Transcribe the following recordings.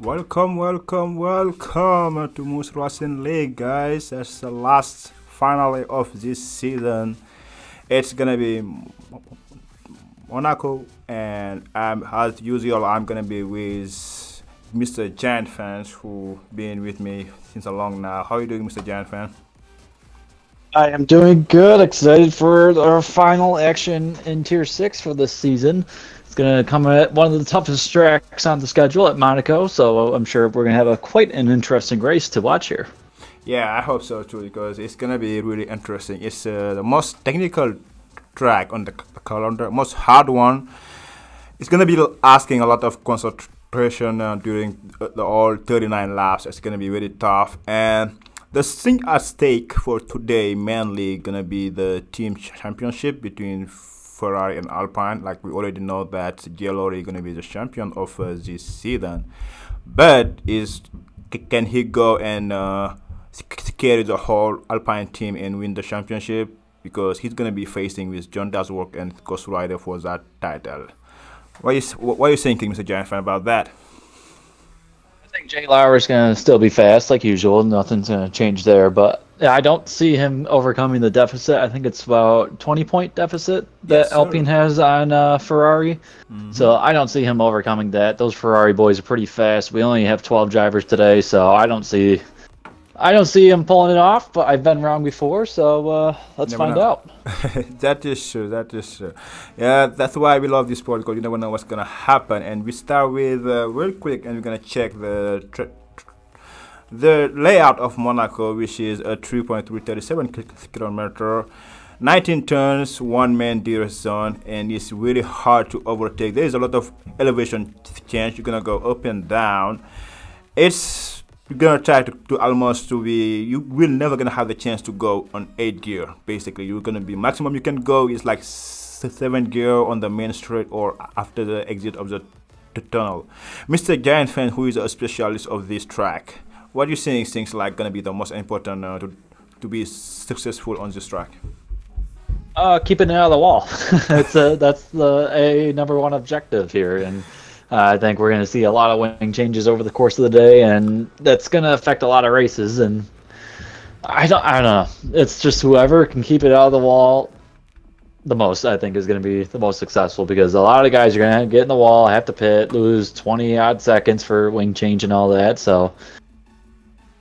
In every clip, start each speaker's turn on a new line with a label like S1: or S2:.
S1: Welcome, welcome, welcome to Moose Racing League, guys. That's the last finale of this season. It's gonna be Monaco, and as usual, I'm gonna be with Mr. Giant Fans, who been with me since a long now. How are you doing, Mr. Giant Fan?
S2: I am doing good. Excited for our final action in Tier 6 for this season. It's going to come at one of the toughest tracks on the schedule at Monaco, so I'm sure we're going to have quite an interesting race to watch here.
S1: Yeah, I hope so too, because it's gonna be really interesting. It's the most technical track on the calendar, most hard one. It's gonna be asking a lot of concentration during the all 39 laps. It's gonna be very tough, and the thing at stake for today mainly gonna be the team championship between Ferrari and Alpine. Like we already know that Jlowry is gonna be the champion of this season, but can he go and carry the whole Alpine team and win the championship? Because he's gonna be facing with Johndoeswork and Ghost Rider for that title. What are you thinking, Mr. Giant Fan, about that?
S2: I think Jlowry is going to still be fast, like usual. Nothing's going to change there, but I don't see him overcoming the deficit. I think it's about 20-point deficit that
S1: Yes,
S2: Alpine has on Ferrari. So I don't see him overcoming that. Those Ferrari boys are pretty fast. We only have 12 drivers today, so I don't see him pulling it off, but I've been wrong before, so let's
S1: Never
S2: find
S1: know.
S2: out.
S1: That is true. That is true. Yeah, that's why we love this sport, because you never know what's gonna happen. And we start with real quick, and we're gonna check the layout of Monaco, which is a 3.337 kilometer, 19 turns, one man dearest zone, and it's really hard to overtake. There is a lot of elevation change. You're gonna go up and down. You're gonna try to almost to be. You will never gonna have the chance to go on 8 gear. Basically, you're gonna be maximum you can go is like 7 gear on the main straight or after the exit of the tunnel. Mr. Giant Fan, who is a specialist of this track, what do you think things like gonna be the most important to be successful on this track?
S2: Keeping it out of the wall. That's the number one objective here, and I think we're going to see a lot of wing changes over the course of the day, and that's going to affect a lot of races. And I don't know. It's just whoever can keep it out of the wall the most, I think, is going to be the most successful, because a lot of guys are going to get in the wall, have to pit, lose 20 odd seconds for wing change and all that. So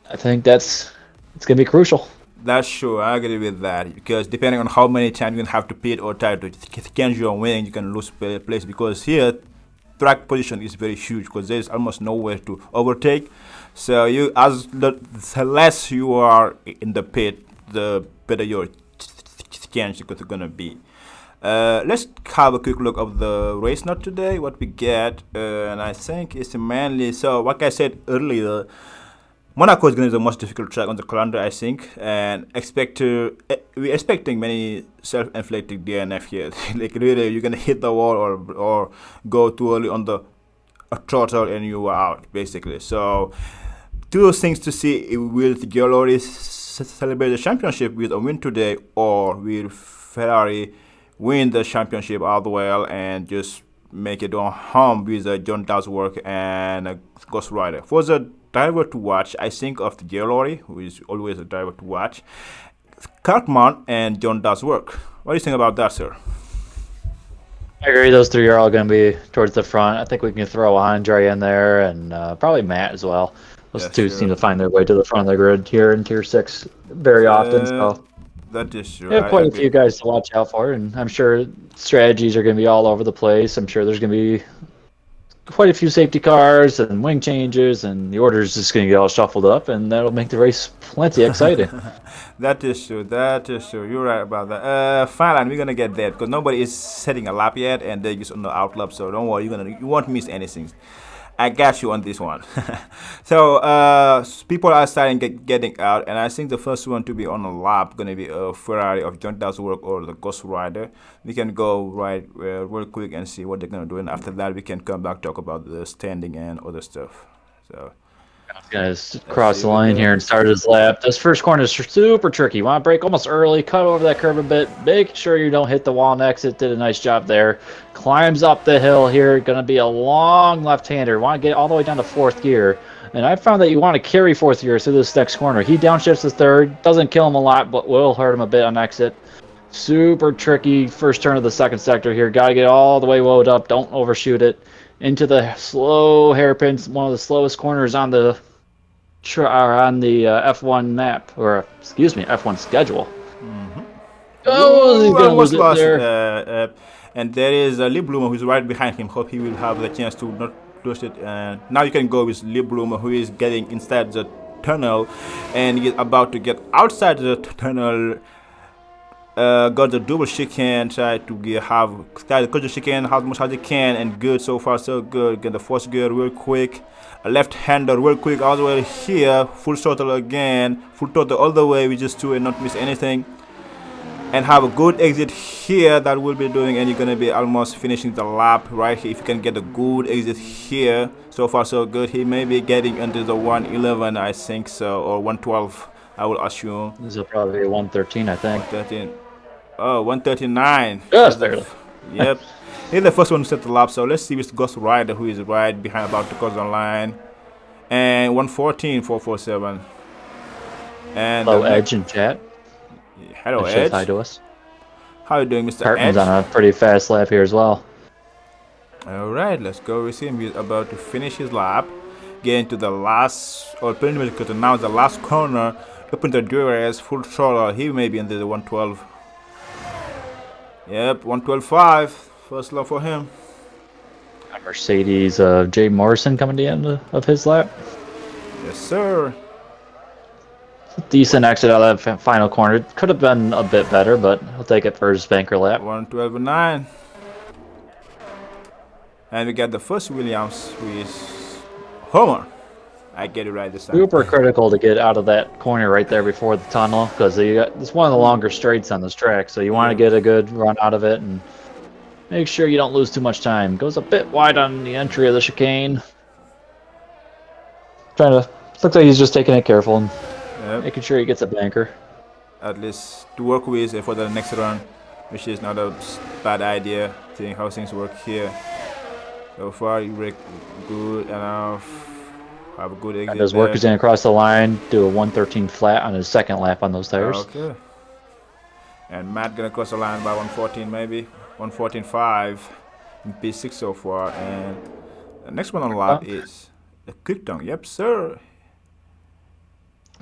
S2: I think it's going to be crucial.
S1: That's true. I agree with that, because depending on how many times you can have to pit or try to change your wing, you can lose place, because here track position is very huge, because there's almost nowhere to overtake. So the less you are in the pit, the better your change is gonna be. Let's have a quick look of the race note today, what we get, and I think it's mainly, so like I said earlier, Monaco is going to be the most difficult track on the calendar, I think, and we're expecting many self-inflicted DNF here. Like really, you're going to hit the wall or go too early on the throttle and you are out, basically. So, two things to see: will Jlowry celebrate the championship with a win today, or will Ferrari win the championship all the way and just make it on home with Johndoeswork and Ghost Rider? For the driver to watch, I think of the Jlowry, who is always a driver to watch, Cartman and Johndoeswork. What do you think about that, sir?
S2: I agree. Those three are all going to be towards the front. I think we can throw Andre in there and probably Matt as well. Those
S1: Yeah,
S2: two seem
S1: sure.
S2: to find their way to the front of the grid here in Tier 6 very often. So
S1: That is
S2: we
S1: true.
S2: have
S1: I
S2: quite a
S1: agree.
S2: few guys to watch out for, and I'm sure strategies are going to be all over the place. I'm sure there's going to be quite a few safety cars and wing changes, and the order is just going to get all shuffled up, and that'll make the race plenty exciting.
S1: That is true. That is true. You're right about that. Fine, we're gonna get there because nobody is setting a lap yet, and they're just on the out lap. So don't worry, you won't miss anything. I got you on this one. So people are starting getting out, and I think the first one to be on a lap gonna be a Ferrari of Johndoeswork or the Ghost Rider. We can go right real quick and see what they're gonna do, and after that we can come back talk about the standing and other stuff. So.
S2: Guys,
S1: Let's
S2: cross
S1: see
S2: the
S1: what
S2: line
S1: the
S2: here and start his lap. This first corner is super tricky. You want to brake almost early, cut over that curve a bit, make sure you don't hit the wall and exit. Did a nice job there. Climbs up the hill here. Going to be a long left-hander. Want to get all the way down to fourth gear. And I found that you want to carry fourth gear through this next corner. He downshifts to third. Doesn't kill him a lot, but will hurt him a bit on exit. Super tricky first turn of the second sector here. Got to get all the way loaded up. Don't overshoot it. Into the slow hairpins, one of the slowest corners on the F1 map, or excuse me, F1 schedule. Oh, he's gonna
S1: almost
S2: lose it
S1: lost.
S2: there.
S1: And there is Lee Bloomer who's right behind him. Hope he will have the chance to not lose it. Now you can go with Lee Bloomer, who is getting inside the tunnel and he's about to get outside the tunnel. Got the double chicane, try to got the chicane as much as he can, and good so far, so good. Get the first gear real quick. A left-hander real quick all the way here. Full throttle again. Full throttle all the way. We just do and not miss anything. And have a good exit here that we'll be doing, and you're gonna be almost finishing the lap right here. If you can get a good exit here, so far so good. He may be getting under the 111, I think so, or 112, I will assume.
S2: This will probably be 113, I think.
S1: 113. Oh, 139.
S2: Just barely.
S1: Yep. He's the first one to set the lap, so let's see with Ghost Rider, who is right behind, about to cross the line. And 114, 447. And
S2: Hello, Edge in chat.
S1: Hello,
S2: Says
S1: Edge.
S2: hi to us.
S1: How are you doing, Mr.
S2: Hartman's
S1: Edge?
S2: on a pretty fast lap here as well.
S1: Alright, let's go with him. He's about to finish his lap. Get into the last, or pretty much now the last corner. Open the DRS, full throttle. He may be in the 112. Yep, 112.5. First lap for him.
S2: Mercedes Jay Morrison coming to the end of his lap.
S1: Yes, sir.
S2: Decent exit out of that final corner. Could have been a bit better, but he'll take it for his banker lap.
S1: 112.9. And we got the first Williams with Homer. I get it right this time.
S2: Super critical to get out of that corner right there before the tunnel, because it's one of the longer straights on this track, so you want to get a good run out of it and make sure you don't lose too much time. Goes a bit wide on the entry of the chicane. Looks like he's just taking it careful and making sure he gets a banker.
S1: At least to work with for the next run, which is not a bad idea, seeing how things work here. So far, you break good enough. Have a good exit.
S2: His work is going to cross the line, do a 113 flat on his second lap on those tires.
S1: Okay. And Matt gonna cross the line by 114 maybe, 114.5 in P6 so far. And the next one on the lap is a quick tongue. Yep, sir.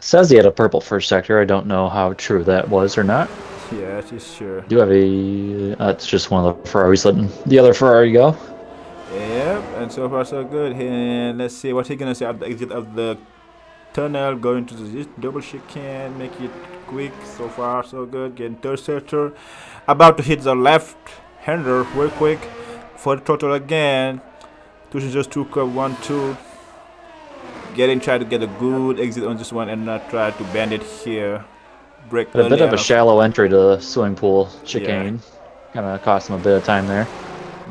S2: Says he had a purple first sector. I don't know how true that was or not.
S1: Yeah, it is sure.
S2: Do you have a? That's just one of the Ferraris letting the other Ferrari go.
S1: Yep, and so far so good. And let's see what he's gonna say at the exit of the tunnel, going to this double chicane, make it quick. So far so good. Getting third sector, about to hit the left hander real quick for the throttle again. Pushing just two curve 1-2. Try to get a good exit on this one and not try to bend it here. Break
S2: A bit of a shallow entry to the swimming pool chicane. Kind of cost him a bit of time there.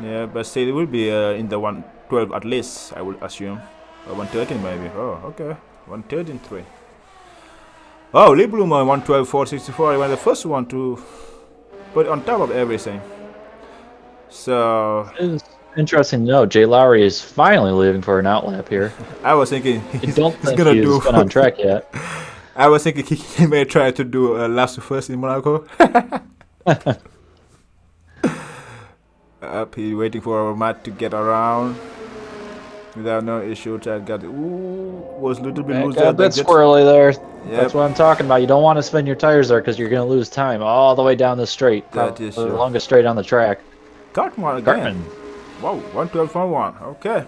S1: Yeah, but still it will be in the 112 at least, I would assume. Or 113 maybe. Oh, okay. 113.3. Oh, Lee Bloomer 112.464. He was the first one to put it on top of everything. So
S2: It's interesting to know Jlowry is finally leaving for an outlap here.
S1: I was thinking
S2: I don't
S1: he's
S2: think
S1: gonna
S2: he's
S1: do.
S2: been on track yet.
S1: I was thinking he may try to do last to first in Monaco. Up, he's waiting for Matt to get around. Without no issue, Chad got was a little bit
S2: It
S1: loose
S2: got a
S1: there.
S2: bit squirrely there. That's
S1: Yep,
S2: what I'm talking about. You don't want to spin your tires there because you're going to lose time all the way down the straight.
S1: that
S2: Probably
S1: is
S2: the
S1: true.
S2: longest straight on the track.
S1: Cartman again.
S2: Cartman.
S1: Wow, 112.1. Okay.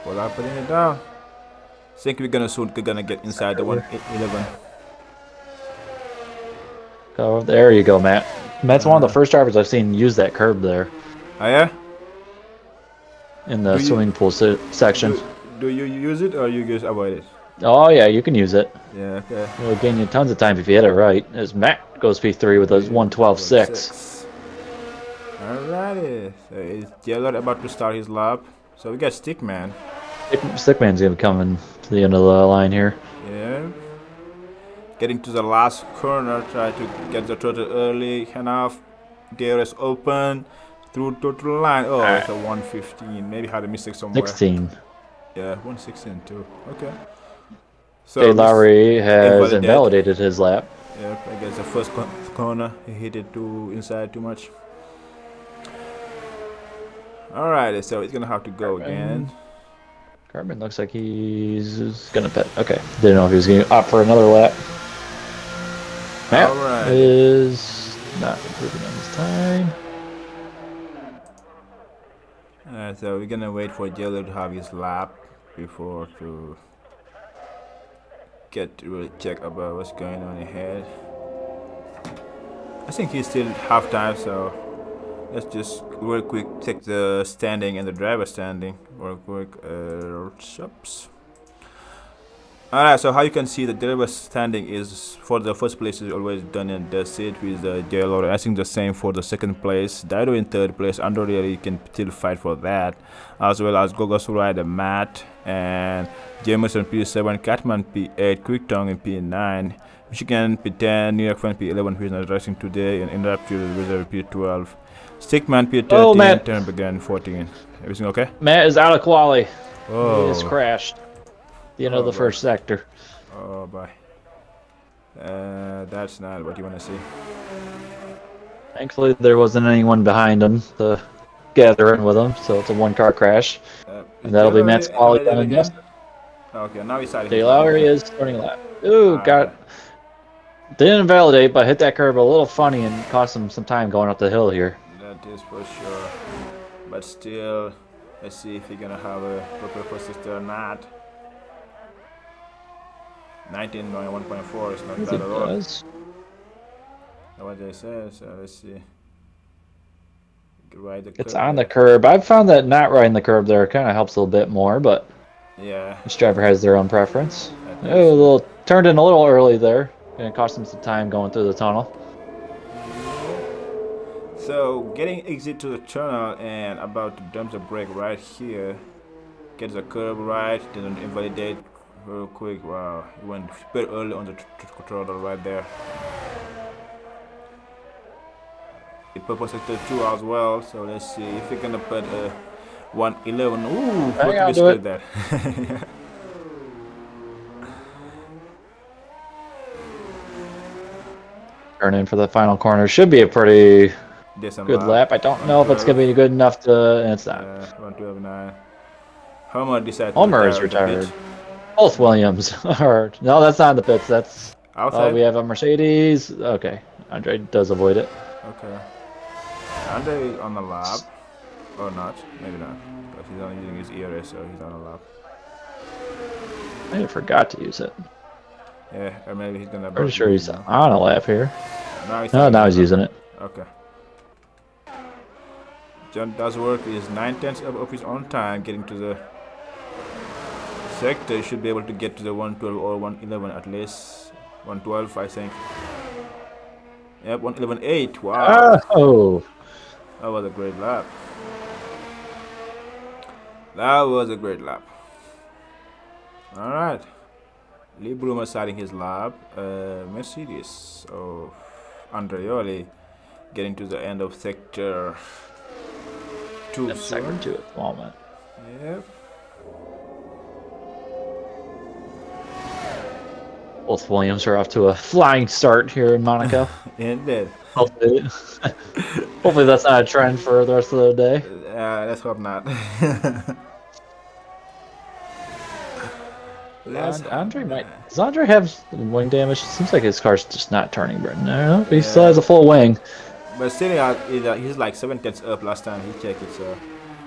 S1: Without putting it down. Think we're gonna soon get inside the 111.
S2: Oh, there you go, Matt. Matt's one of the first drivers I've seen use that curb there
S1: Oh yeah?
S2: in the swimming pool section.
S1: Do you use it or you just avoid it?
S2: Oh, yeah, you can use it.
S1: Yeah, okay.
S2: It'll gain you tons of time if you hit it right. As Matt goes P3 with a 112.6.
S1: Alrighty. So is Jlowry about to start his lap? So we got Stickman.
S2: Stickman's going to be coming to the end of the line here.
S1: Yeah. Getting to the last corner, try to get the throttle early enough. DRS open through total line. Oh, it's a 115. Maybe had a mistake somewhere.
S2: 16.
S1: Yeah, 116 too. Okay. So
S2: Jlowry has invalidated his lap.
S1: Yep, I guess the first corner he hit it too inside too much. Alright, so it's gonna have to go again.
S2: Cartman looks like he's gonna pit. Okay, didn't know if he was gonna opt for another lap. Matt is not improving on his time.
S1: Alright, so we're gonna wait for Jlowry to have his lap before to get to really check about what's going on ahead. I think he's still half time, so let's just real quick check the standing and the driver standing real quick. Shops. Alright, so how you can see the driver standing is for the first place is always done and that's it with the Jlowry. I think the same for the second place. Dido in third place. Under really can still fight for that, as well as Johndoeswork, Matt, and James in P7, Catman P8, Quick Tongue in P9, Michigan P10, New York Fan P11 who is not racing today, and Interrupted Reserve P12, Stickman P13, Turn Began 14. Everything okay?
S2: Matt is out of quali.
S1: Oh.
S2: He has crashed. The end of the first sector.
S1: Oh boy. That's not what you want to see.
S2: Thankfully, there wasn't anyone behind him to gather in with him, so it's a one-car crash. And that'll be Matt's quali done in yesterday.
S1: Okay, now he's starting.
S2: Jlowry is starting lap. Ooh, didn't invalidate, but hit that curb a little funny and cost him some time going up the hill here.
S1: That is for sure. But still, let's see if he's gonna have a proper persist or not. 19.1.4 is not bad at all. That's what they said, so let's see. Ride the curb.
S2: It's on the curb. I've found that not riding the curb there kind of helps a little bit more, but
S1: yeah,
S2: each driver has their own preference. Oh, a little turned in a little early there. Gonna cost him some time going through the tunnel.
S1: So getting exit to the tunnel and about to dump the brake right here. Get the curb right, didn't invalidate real quick. Wow, he went very early on the throttle right there. It purpose sector 2 as well, so let's see if we're gonna put a 111. Ooh, what to be that.
S2: Turn in for the final corner. Should be a pretty good lap. I don't know if it's gonna be good enough to. And it's not.
S1: 112.9. Homer decided.
S2: Homer is retired. Both Williams are. No, that's not in the pits. That's.
S1: Outside?
S2: Oh, we have a Mercedes. Okay, Andre does avoid it.
S1: Okay. Andre on the lap, or not? Maybe not, because he's only using his ERS, so he's on a lap.
S2: I forgot to use it.
S1: Yeah, or maybe he's gonna.
S2: Pretty sure he's on a lap here.
S1: Now
S2: he's using it.
S1: Okay. Johndoeswork is 9/10 of his own time getting to the sector. He should be able to get to the 112 or 111 at least. 112, I think. Yep, 111.8. Wow.
S2: Oh.
S1: That was a great lap. That was a great lap. All right. Lee Bloomer starting his lap. Mercedes of Andreoli getting to the end of sector 2.
S2: That's sector 2 at the moment.
S1: Yep.
S2: Both Williams are off to a flying start here in Monaco.
S1: Indeed.
S2: Hopefully, hopefully that's not a trend for the rest of the day.
S1: Let's hope not.
S2: Andre might. Does Andre have wing damage? It seems like his car's just not turning right now. But he still has a full wing.
S1: But still, he's like 7 tenths up last time he checked it, so.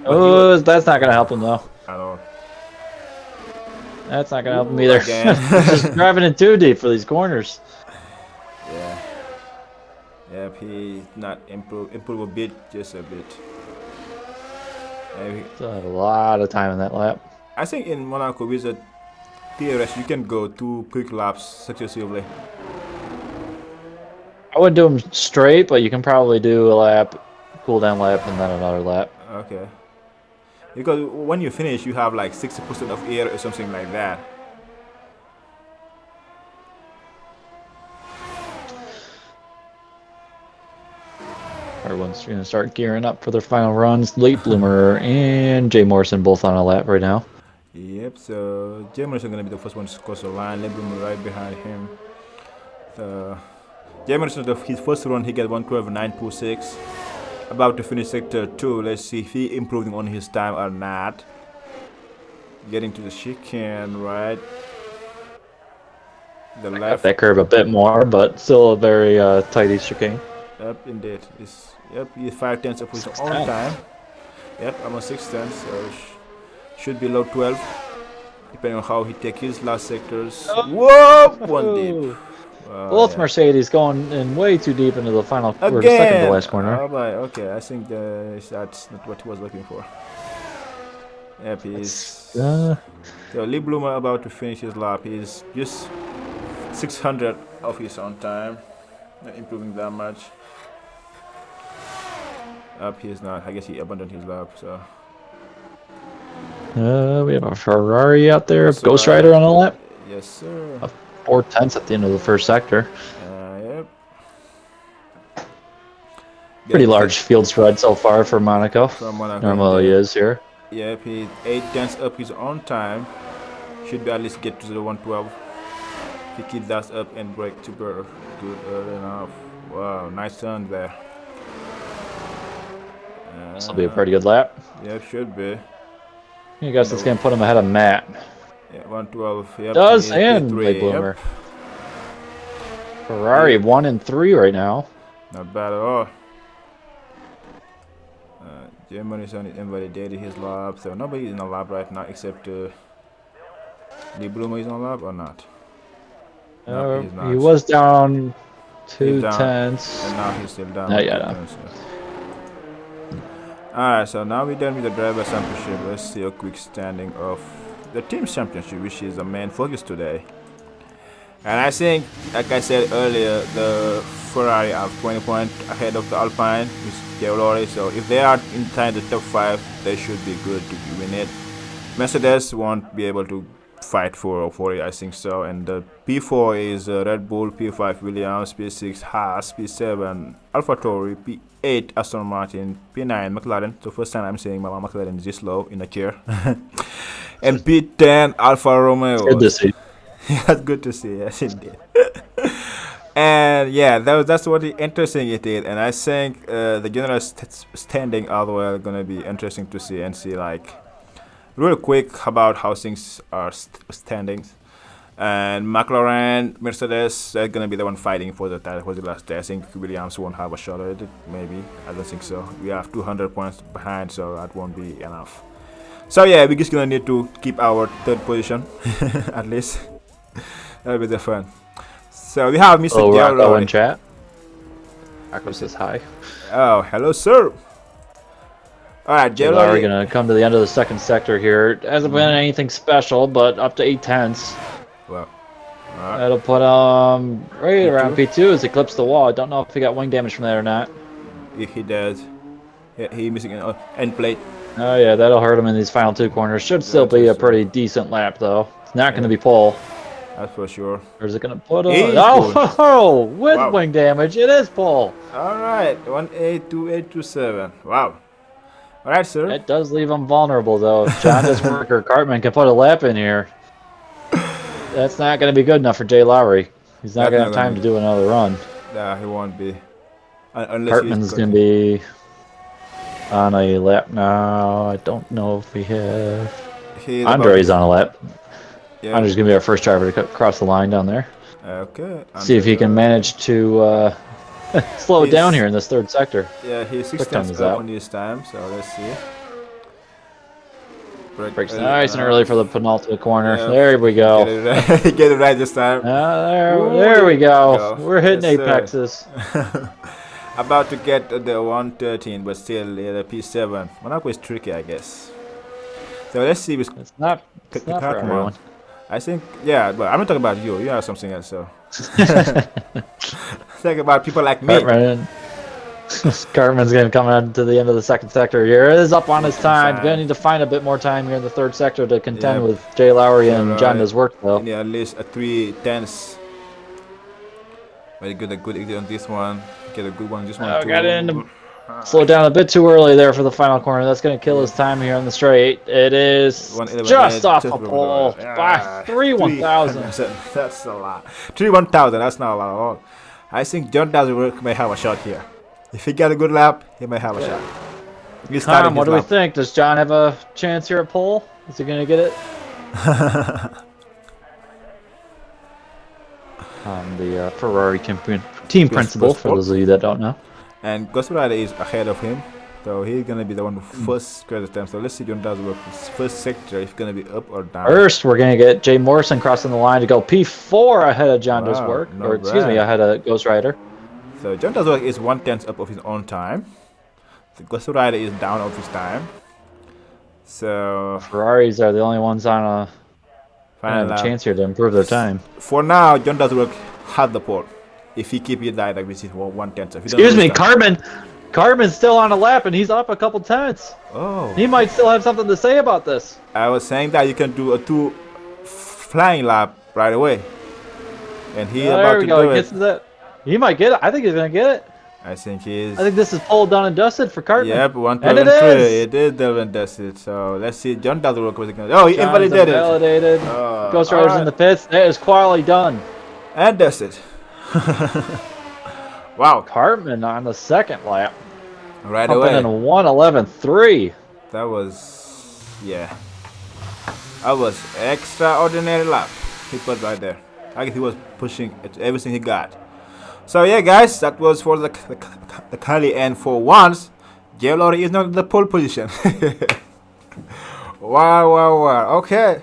S2: Oh, that's not gonna help him though.
S1: At all.
S2: That's not gonna help him either.
S1: Again.
S2: Just driving in too deep for these corners.
S1: Yeah. Yep, he not improve a bit, just a bit.
S2: Still have a lot of time in that lap.
S1: I think in Monaco with a TRS you can go 2 quick laps successively.
S2: I wouldn't do them straight, but you can probably do a lap, cool down lap, and then another lap.
S1: Okay. Because when you finish, you have like 60% of air or something like that.
S2: Everyone's going to start gearing up for their final runs. Late Bloomer and Jay Morrison both on a lap right now.
S1: Yep, so Jay Morrison is going to be the first one to cross the line. Late Bloomer right behind him. So Jay Morrison, his first run, he got 112.926. About to finish sector 2. Let's see if he improving on his time or not. Getting to the chicane, right? The left.
S2: That curve a bit more, but still a very tighty chicane.
S1: Yep, indeed. He's 5 tenths of his own time. Yep, almost 6 tenths. So should be low 12, depending on how he takes his last sectors. Whoa! One deep.
S2: Both Mercedes going in way too deep into the final,
S1: again.
S2: or the second to last corner.
S1: Oh boy, okay, I think that's not what he was looking for. Yep, he's. So Lee Bloomer about to finish his lap. He's just 600 of his own time, not improving that much. Up, he's not. I guess he abandoned his lap. So.
S2: We have a Ferrari out there, Ghost Rider on a lap.
S1: Yes, sir.
S2: 4 tenths at the end of the first sector.
S1: Yep.
S2: Pretty large field spread so far for Monaco. Normally is here.
S1: Yep, he's 8 tenths up his own time. Should be at least get to the 112. If he keeps that up and break super good early enough. Wow, nice turn there.
S2: This will be a pretty good lap.
S1: Yep, should be.
S2: I guess it's going to put him ahead of Matt.
S1: Yeah, 112. Yep,
S2: does and Late Bloomer. Yep. Ferrari 1 and 3 right now.
S1: Not bad at all. Germany is invalidated his lap, so nobody is in a lap right now except Lee Bloomer is on a lap or not? No, he's not.
S2: He was down 2 tenths.
S1: And now he's still down.
S2: Not yet.
S1: Alright, so now we're done with the driver championship. Let's see a quick standing of the team championship, which is the main focus today. And I think, like I said earlier, the Ferrari are 20 points ahead of the Alpine with Jlowry. So if they are inside the top 5, they should be good to win it. Mercedes won't be able to fight for it, I think so. And the P4 is Red Bull, P5 Williams, P6 Haas, P7 AlphaTauri, P8 Aston Martin, P9 McLaren. So first time I'm saying my McLaren is this low in a chair. And P10 Alfa Romeo.
S2: Good to see.
S1: That's good to see, yes indeed. And yeah, that's what interesting it is. And I think the general standing as well gonna be interesting to see and see like real quick about how things are standing. And McLaren, Mercedes, they're gonna be the one fighting for the title for the last day. I think Williams won't have a shot at it, maybe. I don't think so. We have 200 points behind, so that won't be enough. So yeah, we're just gonna need to keep our third position at least. That'll be the fun. So we have Mr.
S2: Jlowry in chat. Rocco says hi.
S1: Oh, hello, sir. Alright,
S2: Jlowry gonna come to the end of the second sector here. Hasn't been anything special, but up to 8 tenths.
S1: Well,
S2: that'll put right around P2 as he clips the wall. I don't know if he got wing damage from that or not.
S1: If he does, yeah, he's missing an end plate.
S2: Oh yeah, that'll hurt him in these final 2 corners. Should still be a pretty decent lap though. It's not going to be pole.
S1: That's for sure.
S2: Or is it going to put on? Oh, with wing damage, it is pole.
S1: All right, 1.82827. Wow. All right, sir.
S2: It does leave him vulnerable though. If Johndoeswork or Cartman can put a lap in here. That's not going to be good enough for Jlowry. He's not
S1: That's
S2: going to
S1: not
S2: have
S1: gonna
S2: time
S1: be-
S2: to do another run.
S1: Nah, he won't be. Unless
S2: Hartman's going to be on a lap now. I don't know if we have...
S1: He's
S2: Andre's on a lap.
S1: Yeah.
S2: Andre's going to be our first driver to cross the line down there.
S1: Okay.
S2: See if he can manage to slow it down here in this third sector.
S1: Yeah, he's 6
S2: Quick time
S1: tenths
S2: is
S1: up
S2: out.
S1: on this time, so let's see.
S2: Brakes nice and early for the penultimate corner.
S1: Yeah.
S2: There we go.
S1: Get it right, get it right this time.
S2: There we go. We're hitting
S1: Yes, sir.
S2: apexes.
S1: About to get the 113, but still the P7. Monaco is tricky, I guess. So let's see.
S2: It's not for everyone.
S1: I think, yeah, but I'm not talking about you. You have something else, so. Think about people like me.
S2: Cartman's going to come into the end of the second sector here. It is up on his time. Going to need to find a bit more time here in the third sector to contend with Jlowry and Johndoeswork, though.
S1: Yeah, at least a 3 tenths. Very good, a good exit on this one. Get a good one, this one too.
S2: Got in. Slow down a bit too early there for the final corner. That's going to kill his time here on the straight. It is just off a pole by 3/1000.
S1: That's a lot. 3/1000. That's not a lot at all. I think Johndoeswork may have a shot here. If he got a good lap, he may have a shot.
S2: Tom, what do we think? Does John have a chance here at pole? Is he going to get it? The Ferrari team principal, for those of you that don't know.
S1: And Johndoeswork is ahead of him, so he's gonna be the one who first clears the time. So let's see Johndoeswork's first sector if it's gonna be up or down.
S2: First, we're gonna get Jay Morrison crossing the line to go P4 ahead of Johndoeswork, or excuse me, ahead of Ghost Rider.
S1: So Johndoeswork is 1/10 up of his own time. The Ghost Rider is down of his time. So
S2: Ferraris are the only ones on a chance here to improve their time.
S1: For now, Johndoeswork had the pole. If he keep it like this, is 1/10.
S2: Excuse me, Cartman's still on a lap and he's up a couple tenths.
S1: Oh.
S2: He might still have something to say about this.
S1: I was saying that you can do a 2 flying lap right away. And he about to do it.
S2: He might get it. I think he's gonna get it.
S1: I think he is.
S2: I think this is pole done and dusted for Cartman.
S1: Yep, 1
S2: and it is.
S1: It is done and dusted. So let's see. Johndoeswork was going. Oh, he invalidated.
S2: Invalidated. Ghost Rider's in the pits. That is quality done.
S1: And dusted. Wow.
S2: Cartman on the second lap.
S1: Right away.
S2: In 1:11.3.
S1: That was, yeah. That was extraordinary lap. He put right there. I guess he was pushing everything he got. So yeah, guys, that was for the Kali, and for once, Jlowry is not in the pole position. Wow. Okay.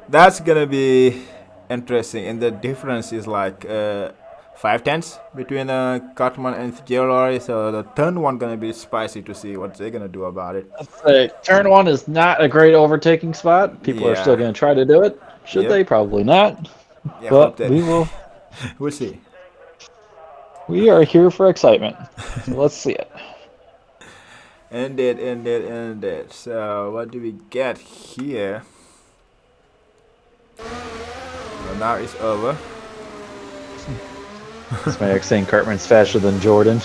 S1: That's gonna be interesting, and the difference is like 5 tenths between Cartman and Jlowry, so the turn one gonna be spicy to see what they're gonna do about it.
S2: Turn one is not a great overtaking spot. People are still gonna try to do it. Should they? Probably not.
S1: Yeah,
S2: but we will.
S1: We'll see.
S2: We are here for excitement. So let's see it.
S1: End it. So what do we get here? Well, now it's over.
S2: That's my ex saying Cartman's faster than Jordan.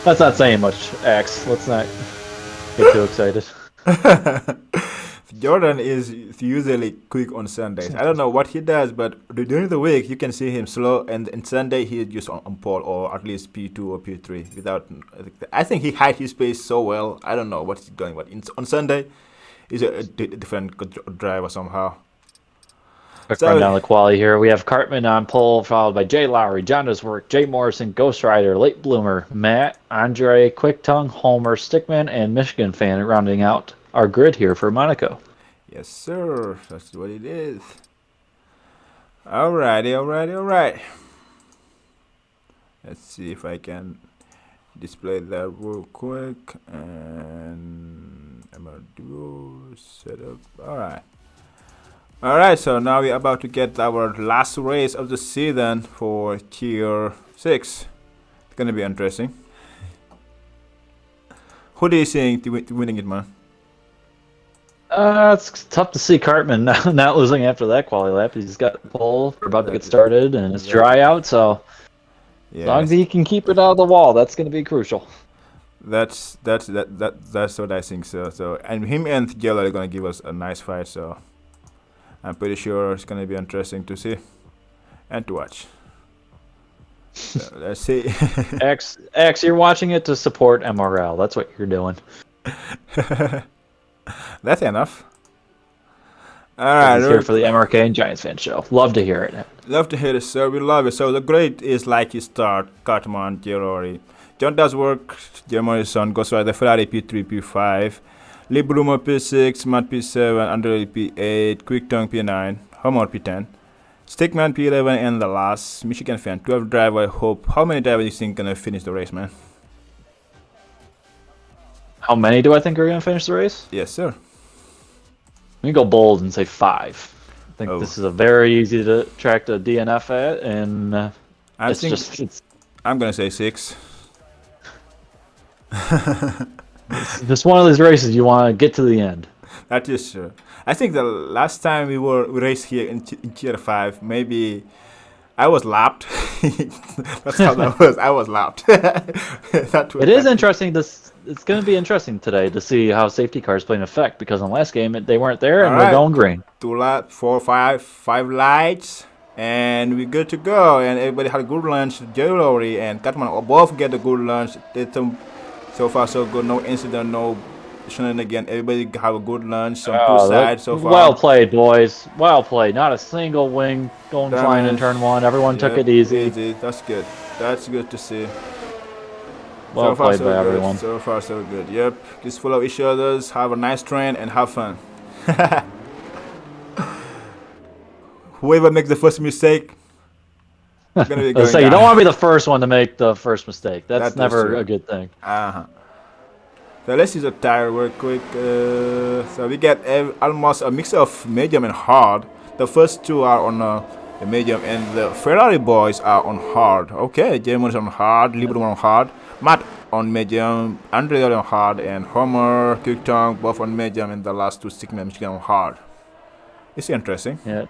S2: That's not saying much, X. Let's not get too excited.
S1: Jordan is usually quick on Sundays. I don't know what he does, but during the week you can see him slow, and on Sunday he's just on pole or at least P2 or P3 without. I think he hides his pace so well. I don't know what he's doing, but on Sunday he's a different driver somehow.
S2: Quick run down the quali here. We have Cartman on pole, followed by Jlowry, Johndoeswork, Jay Morrison, Ghost Rider, Late Bloomer, Matt, Andre, Quick Tongue, Homer, Stickman, and Michigan Fan rounding out our grid here for Monaco.
S1: Yes, sir. That's what it is. Alrighty. Let's see if I can display that real quick. And MRL setup. Alright, so now we're about to get our last race of the season for Tier 6. It's gonna be interesting. Who do you think winning it, man?
S2: It's tough to see Cartman not losing after that quali lap. He's got the pole. We're about to get started, and it's dry out, so as long as he can keep it out of the wall, that's going to be crucial.
S1: That's what I think. So and him and Jlowry are going to give us a nice fight. So I'm pretty sure it's gonna be interesting to see and to watch. So let's see.
S2: X, you're watching it to support MRL. That's what you're doing.
S1: That's enough. All
S2: He's
S1: right,
S2: here for the MRK and Giants fan show. Love to hear it.
S1: love to hear it, sir. We love it. So the grade is like you start Cartman, Jlowry, Johndoeswork, Morrison, goes by the Ferrari P3, P5, Lee Bloomer P6, Matt P7, Andre P8, Quick Tongue P9, Homer P10, Stickman P11, and the last Michigan fan 12 driver. I hope. How many drivers do you think gonna finish the race, man?
S2: How many do I think are going to finish the race?
S1: Yes, sir.
S2: Let me go bold and say 5. I think
S1: Oh.
S2: this is a very easy to track to DNF at, and it's
S1: I'm gonna say 6.
S2: it's just one of these races you want to get to the end.
S1: That is true. I think the last time we raced here in Tier 5, maybe I was lapped. That's how that was. I was lapped.
S2: It is interesting. It's going to be interesting today to see how safety cars play an effect, because in the last game they weren't there and we're going green.
S1: 2 laps, 4, 5 lights, and we're good to go. And everybody had a good lunch. Jlowry and Catman both get a good lunch. So far so good. No incident, no shenanigan. Everybody have a good lunch on two sides so far.
S2: Well played, boys. Well played. Not a single wing going flying in turn 1. Everyone took it easy.
S1: That's good. That's good to see.
S2: Well played by everyone.
S1: So far so good. Yep. Just follow each others. Have a nice train and have fun. Whoever makes the first mistake, gonna be going
S2: so you don't want to be the first one to make the first mistake. That's never a good thing.
S1: So let's use a tire real quick. So we get almost a mix of medium and hard. The first two are on the medium, and the Ferrari boys are on hard. Okay, Jamon is on hard, Libro on hard, Matt on medium, Andre on hard, and Homer, Quick Tongue both on medium, and the last two Stickman Michigan on hard. It's interesting.
S2: Yeah.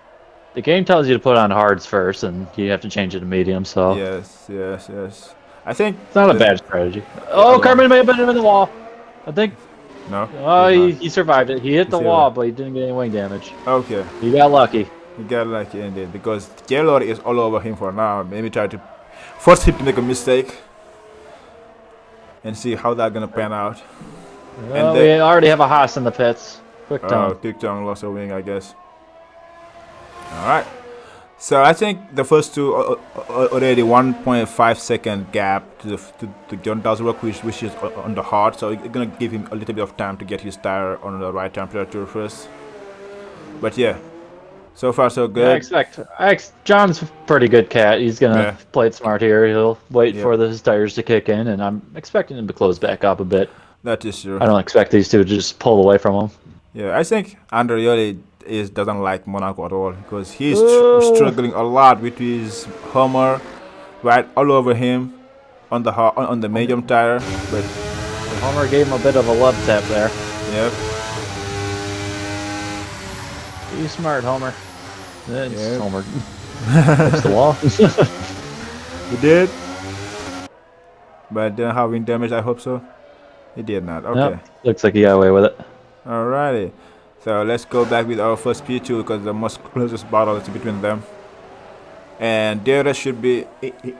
S2: The game tells you to put on hards first, and you have to change it to medium. So
S1: yes. I think
S2: it's not a bad strategy. Oh, Cartman may have been in the wall. I think.
S1: No.
S2: Oh, he survived it. He hit the wall, but he didn't get any wing damage.
S1: Okay.
S2: He got lucky.
S1: He got lucky indeed, because Jlowry is all over him for now. Maybe try to force him to make a mistake and see how that's gonna pan out.
S2: Well, we already have a Haas in the pits. Quick Tongue.
S1: Quick Tongue lost a wing, I guess. All right. So I think the first two already 1.5 second gap to Johndoeswork, which is on the hard. So it's gonna give him a little bit of time to get his tire on the right temperature first. But yeah, so far so good.
S2: John's a pretty good cat. He's gonna play it smart here. He'll wait for his tires to kick in, and I'm expecting him to close back up a bit.
S1: That is true.
S2: I don't expect these two to just pull away from him.
S1: Yeah, I think Andre really doesn't like Monaco at all, because he's struggling a lot with his Homer right all over him on the medium tire. But
S2: Homer gave him a bit of a love tap there.
S1: Yep.
S2: Be smart, Homer. Homer. Hits the wall.
S1: He did. But didn't have wing damage, I hope so. He did not. Okay.
S2: Yep. Looks like he got away with it.
S1: Alrighty. So let's go back with our first P2, because the most closest battle is between them. And DRS should be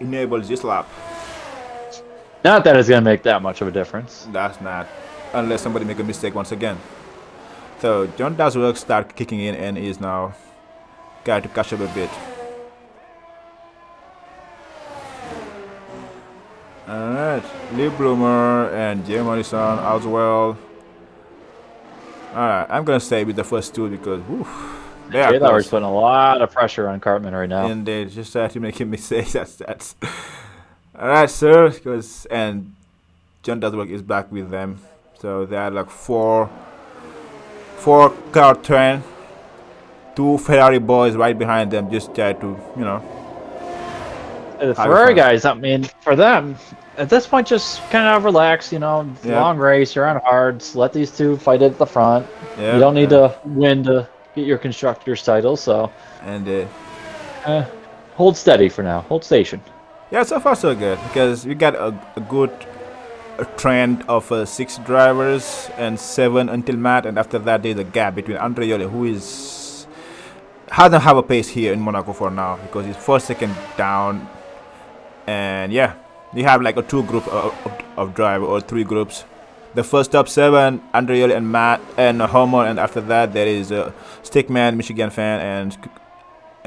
S1: enabled this lap.
S2: Not that it's going to make that much of a difference.
S1: That's not. Unless somebody make a mistake once again. So Johndoeswork start kicking in and is now got to catch up a bit. Alright. Lee Bloomer and Jay Morrison as well. Alright, I'm gonna stay with the first two, because they are close.
S2: Putting a lot of pressure on Cartman right now.
S1: And they just start to make mistakes. That's alright, sir. And Johndoeswork is back with them. So they are like four car train, 2 Ferrari boys right behind them, just try to,
S2: The Ferrari guys, I mean, for them, at this point, just kind of relax, long race, you're on hards, let these two fight at the front. You don't need to win to get your constructor's title, so.
S1: And
S2: hold steady for now, hold station.
S1: Yeah, so far so good, because we got a good trend of 6 drivers and 7 until Matt, and after that there's a gap between Andre Yole, who is doesn't have a pace here in Monaco for now because it's first, second down, and yeah, you have like a two group of driver or three groups. The first top 7, Andrea and Matt and Homer, and after that there is Stickman, Michigan Fan, and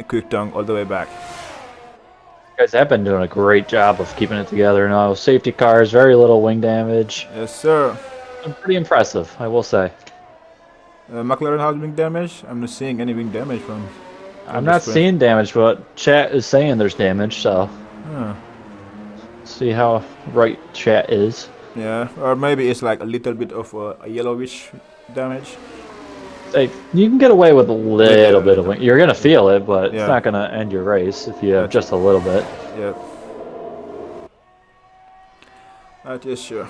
S1: Quick Tongue all the way back.
S2: You guys have been doing a great job of keeping it together. No safety cars, very little wing damage.
S1: Yes, sir.
S2: Pretty impressive, I will say.
S1: McLaren has wing damage. I'm not seeing any wing damage from.
S2: I'm not seeing damage, but chat is saying there's damage, so. See how right chat is.
S1: Yeah, or maybe it's like a little bit of a yellowish damage.
S2: Hey, you can get away with a little bit of wing. You're gonna feel it, but it's not gonna end your race if you have just a little bit.
S1: Yeah. That is sure.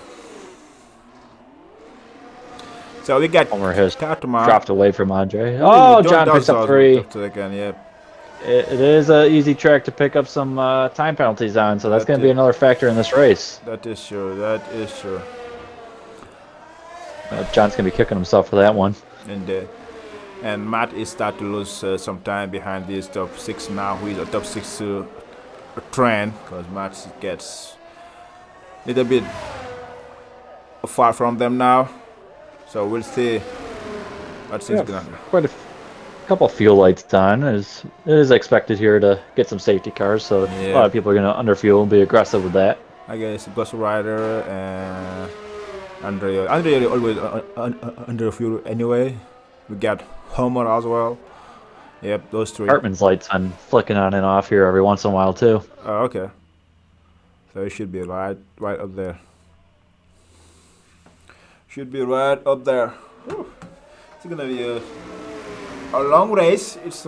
S1: So we got
S2: Homer has
S1: Tatuma.
S2: dropped away from Andre. Oh, John picks up 3.
S1: Again, yeah.
S2: It is an easy track to pick up some time penalties on, so that's going to be another factor in this race.
S1: That is sure. That is sure.
S2: John's going to be kicking himself for that one.
S1: And Matt is starting to lose some time behind this top 6 now. Who is a top 6 trend because Matt gets a little bit far from them now. So we'll see what things gonna happen.
S2: Quite a couple fuel lights on. It is expected here to get some safety cars, so a lot of people are going to underfuel and be aggressive with that.
S1: I guess Ghost Rider and Andrea always underfuel anyway. We got Homer as well. Yep, those 3.
S2: Hartman's lights on flicking on and off here every once in a while too.
S1: Oh, okay. So it should be right up there. Should be right up there. Whew. It's gonna be a long race. It's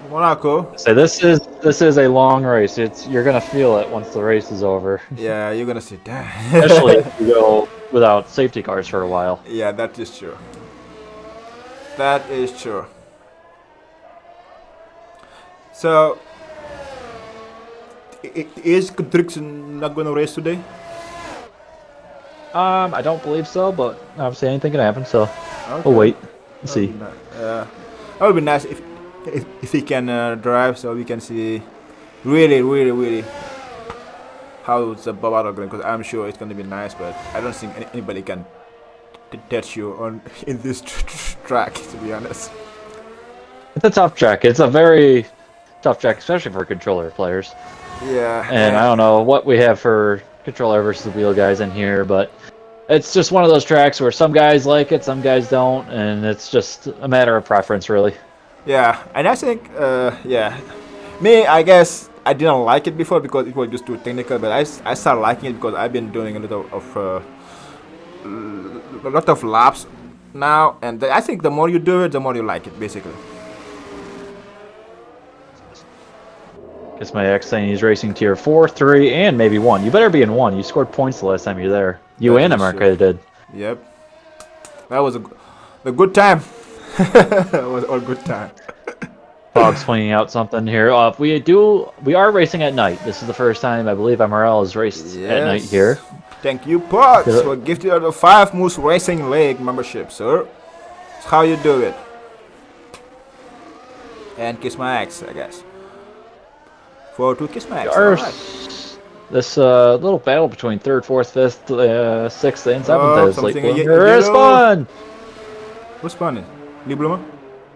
S1: Monaco.
S2: So this is a long race. You're gonna feel it once the race is over.
S1: Yeah, you're gonna see that.
S2: Especially if you go without safety cars for a while.
S1: Yeah, that is true. That is true. So, is Contriction not gonna race today?
S2: I don't believe so, but obviously anything can happen. So we'll wait and see.
S1: That would be nice if he can drive, so we can see really how the battle going. Because I'm sure it's gonna be nice, but I don't think anybody can touch you on in this track. To be honest,
S2: it's a tough track. It's a very tough track, especially for controller players.
S1: Yeah.
S2: And I don't know what we have for controller versus wheel guys in here, but it's just one of those tracks where some guys like it, some guys don't, and it's just a matter of preference, really.
S1: Yeah, and I think, me, I guess I didn't like it before because it was just too technical, but I started liking it because I've been doing a lot of laps now, and I think the more you do it, the more you like it, basically.
S2: Guess my ex saying he's racing tier 4, 3, and maybe 1. You better be in 1. You scored points the last time you were there. You and America did.
S1: Yep. That was a good time. It was all good time.
S2: Fog's pointing out something here. We are racing at night. This is the first time I believe MRL has raced at night here.
S1: Thank you, Pogs, for gifting us the 5 Moose Racing League membership, sir. That's how you do it. And kiss my ex, I guess. To kiss my ex. Right.
S2: This little battle between 3rd, 4th, 5th, 6th, and 7th is late bloomer. It's fun!
S1: Who's spawning? Late bloomer?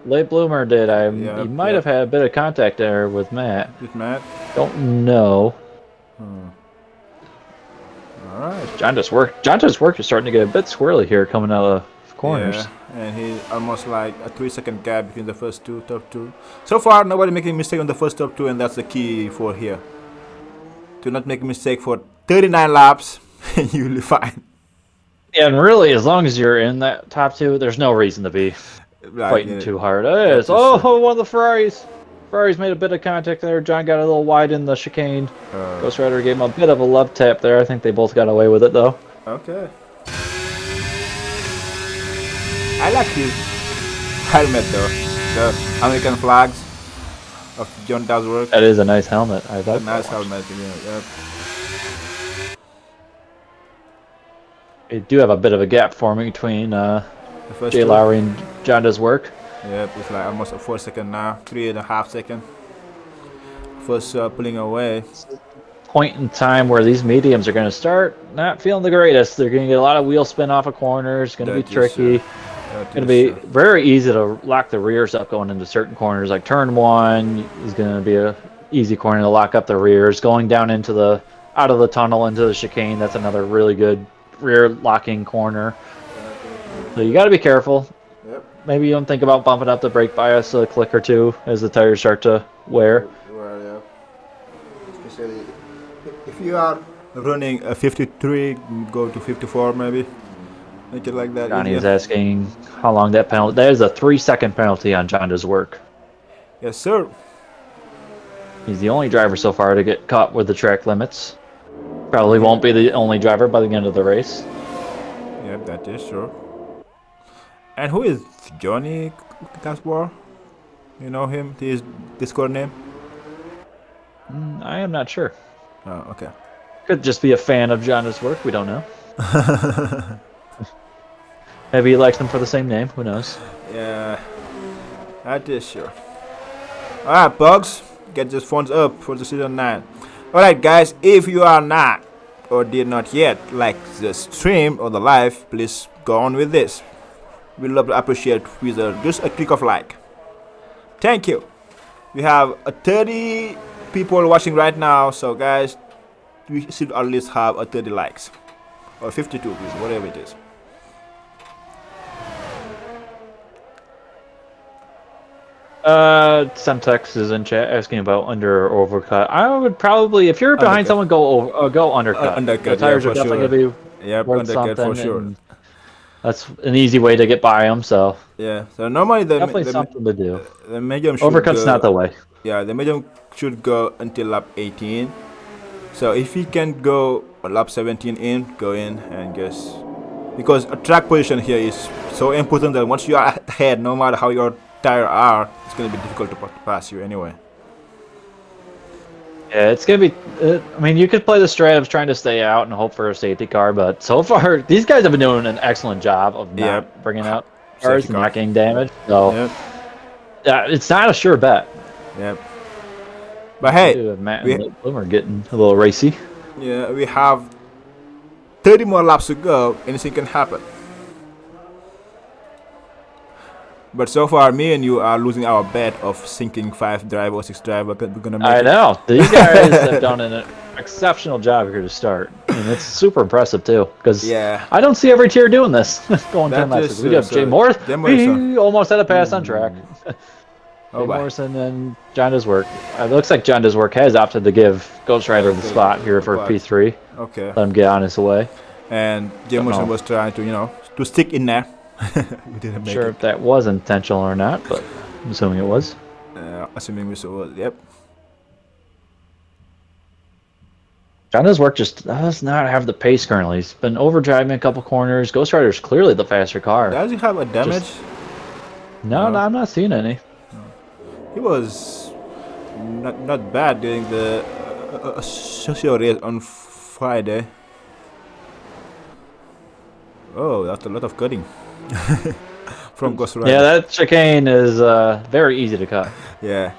S2: Late bloomer did. He might have had a bit of contact there with Matt.
S1: With Matt?
S2: Don't know.
S1: Alright.
S2: Johndoeswork is starting to get a bit squirrely here coming out of corners.
S1: Yeah, and he's almost like a 3-second gap between the first top 2. So far, nobody making a mistake on the first top 2, and that's the key for here. To not make a mistake for 39 laps, and you'll be fine.
S2: Yeah, and really, as long as you're in that top 2, there's no reason to be fighting too hard. One of the Ferraris. Ferrari's made a bit of contact there. John got a little wide in the chicane. Ghost Rider gave him a bit of a love tap there. I think they both got away with it, though.
S1: Okay. I like his helmet, though. The American flags of Johndoeswork.
S2: That is a nice helmet. I thought.
S1: Nice helmet, yeah.
S2: They do have a bit of a gap forming between Jlowry and Johndoeswork.
S1: Yep, it's like almost a 4 second now, 3.5 seconds. First pulling away.
S2: Point in time where these mediums are going to start not feeling the greatest. They're going to get a lot of wheel spin off of corners. Going to be tricky. Going to be very easy to lock the rears up going into certain corners. Like turn 1 is going to be a easy corner to lock up the rears. Going down into the out of the tunnel into the chicane, that's another really good rear locking corner. So you got to be careful.
S1: Yep.
S2: Maybe you don't think about bumping up the brake bias a click or two as the tires start to wear.
S1: Well, yeah. Especially if you are running a 53, go to 54 maybe. Make it like that.
S2: Johnny is asking how long that penalty. That is a 3-second penalty on Johndoeswork.
S1: Yes, sir.
S2: He's the only driver so far to get caught with the track limits. Probably won't be the only driver by the end of the race.
S1: Yep, that is true. And who is Johnny Casper? You know him? His Discord name?
S2: I am not sure.
S1: Oh, okay.
S2: Could just be a fan of Johndoeswork. We don't know. Maybe he likes them for the same name. Who knows?
S1: Yeah, that is sure. Alright, Bugs. Get those phones up for the season 9. Alright, guys. If you are not or did not yet like the stream or the live, please go on with this. We love to appreciate with just a click of like. Thank you. We have 30 people watching right now, so guys, we should at least have 30 likes or 52, whatever it is.
S2: Semtex is in chat asking about under or overcut. I would probably, if you're behind someone, go undercut.
S1: Undercut.
S2: The tires
S1: yeah,
S2: are definitely
S1: sure.
S2: gonna be worth
S1: undercut for
S2: something,
S1: sure.
S2: That's an easy way to get by them. So
S1: Yeah, so normally
S2: definitely something to do.
S1: the medium should
S2: Overcut's
S1: go,
S2: not the way.
S1: Yeah, the medium should go until lap 18. So if you can go lap 17 in, go in and guess, because a track position here is so important that once you are ahead, no matter how your tire are, it's going to be difficult to pass you anyway.
S2: Yeah, it's gonna be. I mean, you could play the strat of trying to stay out and hope for a safety car, but so far these guys have been doing an excellent job of not bringing out cars and not getting damage. So it's not a sure bet.
S1: Yep. But hey,
S2: Matt and Bloomer getting a little racy.
S1: Yeah, we have 30 more laps to go. Anything can happen. But so far, me and you are losing our bet of sinking 5 driver or 6 driver. We're gonna make
S2: I know. These guys have done an exceptional job here to start. And it's super impressive, too. Because I don't see every tier doing this. Going 10 laps. We got Jay Morris. He almost had a pass on track. Jay Morrison and Johndoeswork. It looks like Johndoeswork has opted to give Ghost Rider the spot here for P3.
S1: Okay.
S2: Let him get on his way.
S1: And Jay Morrison was trying to, to stick in there. We didn't make
S2: sure
S1: it.
S2: If that was intentional or not, but I'm assuming it was.
S1: Assuming we saw it, yep.
S2: Johndoeswork just does not have the pace currently. He's been overdriving a couple corners. Ghost Rider's clearly the faster car.
S1: Does he have a damage?
S2: No, I'm not seeing any.
S1: He was not bad during the social race on Friday. Oh, that's a lot of cutting from Ghost Rider.
S2: Yeah, that chicane is very easy to cut.
S1: Yeah.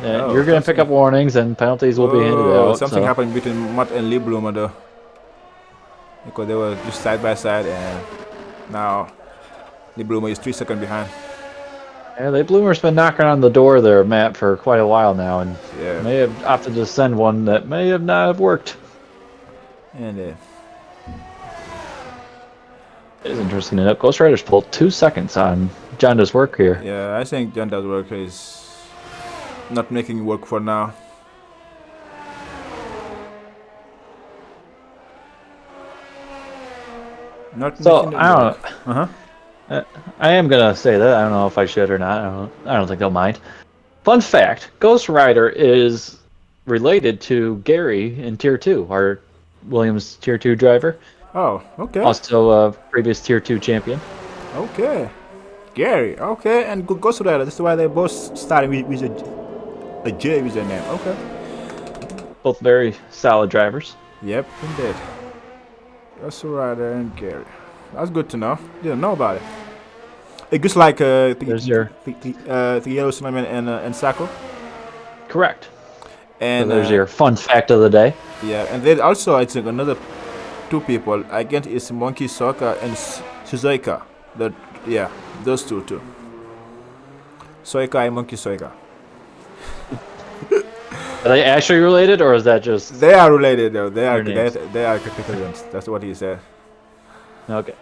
S2: You're going to pick up warnings and penalties will be handed out.
S1: Something happened between Matt and Lee Bloomer though. Because they were just side by side and now Lee Bloomer is 3 seconds behind.
S2: Yeah, Lee Bloomer's been knocking on the door there, Matt, for quite a while now, and may have opted to send one that may have not have worked.
S1: And
S2: it is interesting enough. Ghost Rider's pulled 2 seconds on Johndoeswork here.
S1: Yeah, I think Johndoeswork is not making it work for now. Not
S2: so I don't know. I am gonna say that. I don't know if I should or not. I don't think they'll mind. Fun fact: Ghost Rider is related to Gary in Tier 2, our Williams Tier 2 driver.
S1: Oh, okay.
S2: Also a previous Tier 2 champion.
S1: Okay. Gary, okay, and Ghost Rider. That's why they both starting with a J with their name. Okay.
S2: Both very solid drivers.
S1: Yep, indeed. Ghost Rider and Gary. That's good to know. Didn't know about it. It goes like
S2: There's your
S1: the yellow snowman and Sako.
S2: correct.
S1: And
S2: So there's your fun fact of the day.
S1: yeah, and then also I think another two people. I guess it's Monkey Soka and Suzuka. That yeah, those two too. Soika and Monkey Soika.
S2: Are they actually related, or is that just
S1: They are related though. They are
S2: Their names.
S1: they are categories. That's what he said.
S2: okay?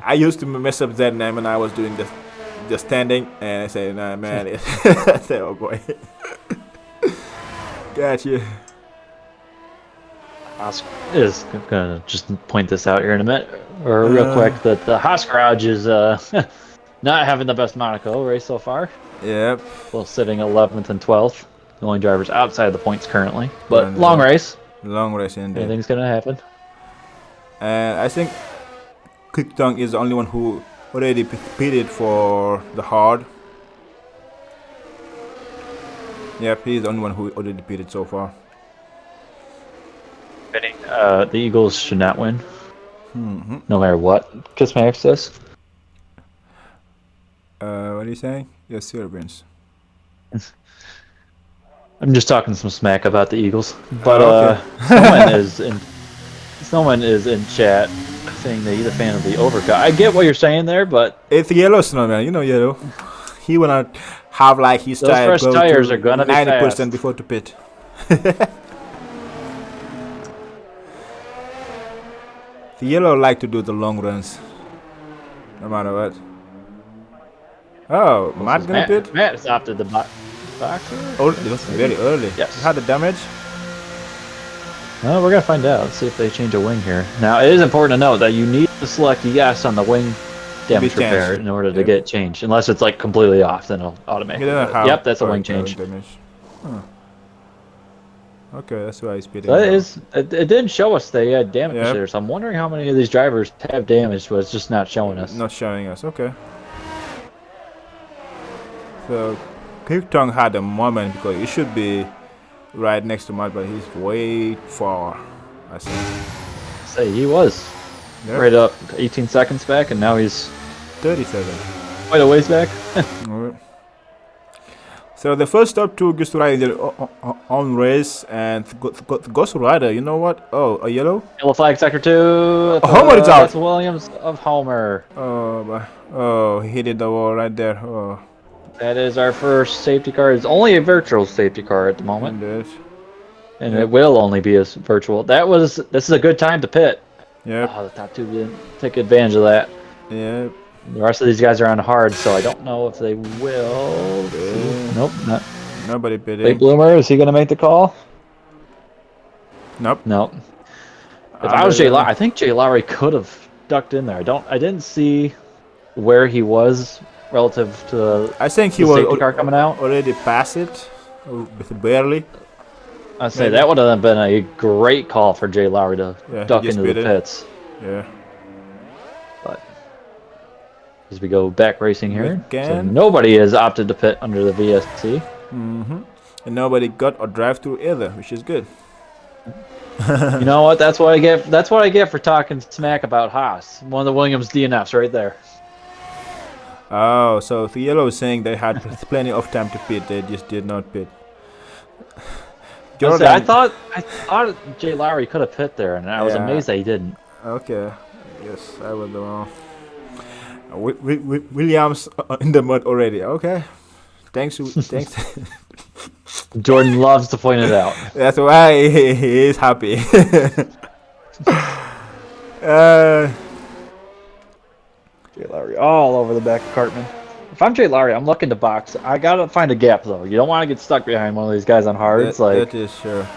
S1: I used to mess up that name when I was doing the standing, and I say, nah, man. I say, oh boy. Gotcha.
S2: Haas is gonna just point this out here in a minute, or real quick, that the Haas garage is not having the best Monaco race so far.
S1: Yep.
S2: Well, sitting 11th and 12th. The only drivers outside the points currently, but
S1: And,
S2: long race.
S1: Long race indeed.
S2: Anything's gonna happen.
S1: And I think Quick is the only one who already pitted for the hard. Yep, he's the only one who already pitted so far.
S2: The Eagles should not win,
S1: Mm-hmm.
S2: no matter what Kismax says.
S1: What are you saying? Yes, Serbians.
S2: I'm just talking some smack about the Eagles, but
S1: okay.
S2: someone is in chat saying that he's a fan of the overcut. I get what you're saying there, but
S1: It's Yellow Snowman, you know Yellow. He wanna have like his
S2: those
S1: tire
S2: fresh
S1: go
S2: tires
S1: to
S2: are gonna be
S1: 90%
S2: fast.
S1: before to pit. The Yellow like to do the long runs, no matter what. Oh, Matt gonna pit?
S2: Matt has opted the box.
S1: Oh, it was very early.
S2: Yes.
S1: You had the damage?
S2: Well, we're gonna find out. Let's see if they change a wing here. Now, it is important to note that you need to select yes on the wing damage
S1: Be changed.
S2: repair in order to
S1: Yep.
S2: get changed. Unless it's like completely off, then it'll automatically.
S1: You don't have
S2: Yep, that's a wing
S1: current
S2: change.
S1: damage. Huh. Okay, that's why he's pitting.
S2: So that
S1: now.
S2: is. It did show us they had damage
S1: Yep.
S2: there, so I'm wondering how many of these drivers have damage, but it's just not showing us.
S1: Not showing us, okay. So, Quick had a moment because he should be right next to Matt, but he's way far. I see.
S2: Say he was
S1: Yep.
S2: right up 18 seconds back, and now he's
S1: 30 seconds.
S2: quite a ways back.
S1: Alright. So the first stop to Ghost Rider on race and Ghost Rider, you know what? Oh, a yellow?
S2: Yellow flag sector 2.
S1: Homer is out.
S2: That's Williams of Homer.
S1: Oh, he hit the wall right there. Oh,
S2: That is our first safety car. It's only a virtual safety car at the moment,
S1: indeed.
S2: and it will only be a virtual. This is a good time to pit.
S1: Yep,
S2: Oh, the top two didn't take advantage of that.
S1: yep.
S2: The rest of these guys are on hard, so I don't know if they will. Nope, not.
S1: Nobody
S2: Late
S1: bidding.
S2: bloomer, is he going to make the call?
S1: Nope.
S2: No. If I was Jlowry, I think Jlowry could have ducked in there. I didn't see where he was relative to
S1: I think he
S2: the
S1: was
S2: safety car coming out.
S1: already past it, with barely.
S2: I'd say
S1: maybe.
S2: that would have been a great call for Jlowry to
S1: Yeah, he
S2: duck
S1: just
S2: into the
S1: bid it.
S2: pits.
S1: Yeah.
S2: But as we go back racing here, so
S1: Again.
S2: nobody has opted to pit under the VSC.
S1: Mm-hmm. And nobody got a drive through either, which is good.
S2: You know what? That's what I get. That's what I get for talking smack about Haas. One of the Williams DNFs right there.
S1: Oh, so the yellow is saying they had plenty of time to pit, they just did not pit.
S2: I thought Jlowry could have pit there, and I was
S1: Yeah.
S2: amazed that he didn't.
S1: Okay, yes, I was the wrong. Williams in the mud already. Okay, thanks. Thanks.
S2: Jordan loves to point it out.
S1: That's why he is happy.
S2: Jlowry all over the back of Cartman. If I'm Jlowry, I'm looking to box. I gotta find a gap though. You don't want to get stuck behind one of these guys on hard. It's like
S1: that is sure.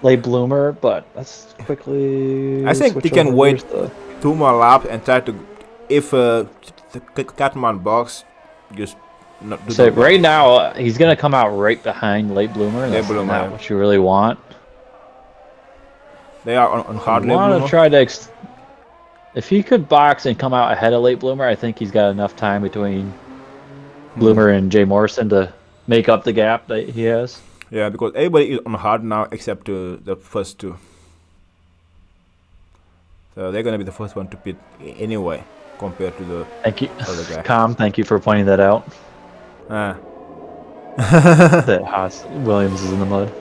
S2: late bloomer, but let's quickly.
S1: I think
S2: switch
S1: they can
S2: over.
S1: wait
S2: Here's the-
S1: 2 more laps and try to, if the Catman box, just not do
S2: So
S1: the
S2: right now, he's gonna come out right behind late bloomer.
S1: Late
S2: That's
S1: bloomer,
S2: not
S1: yeah.
S2: what you really want.
S1: They are on hard
S2: You
S1: late
S2: want to
S1: bloomer.
S2: try to. If he could box and come out ahead of late bloomer, I think he's got enough time between bloomer and Jay Morrison to make up the gap that he has.
S1: Yeah, because everybody is on hard now except the first two. So they're gonna be the first one to pit anyway. compared to the
S2: Thank you,
S1: other guy.
S2: Com. Thank you for pointing that out. That Haas Williams is in the mud.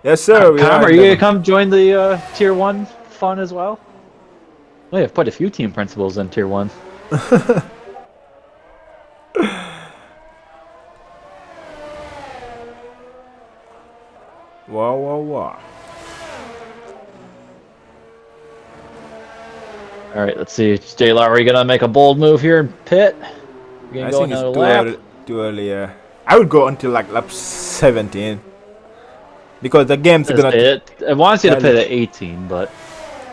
S1: Yes, sir.
S2: Com, are you gonna come join the Tier 1 fun as well? We have quite a few team principals in Tier 1.
S1: Wow, wow, wow.
S2: All right, let's see. Jlowry gonna make a bold move here in pit. We're gonna
S1: I
S2: go
S1: think it's
S2: another
S1: too
S2: lap.
S1: early. Too early. I would go until like lap 17 because the game's gonna.
S2: It wants you to pit at 18, but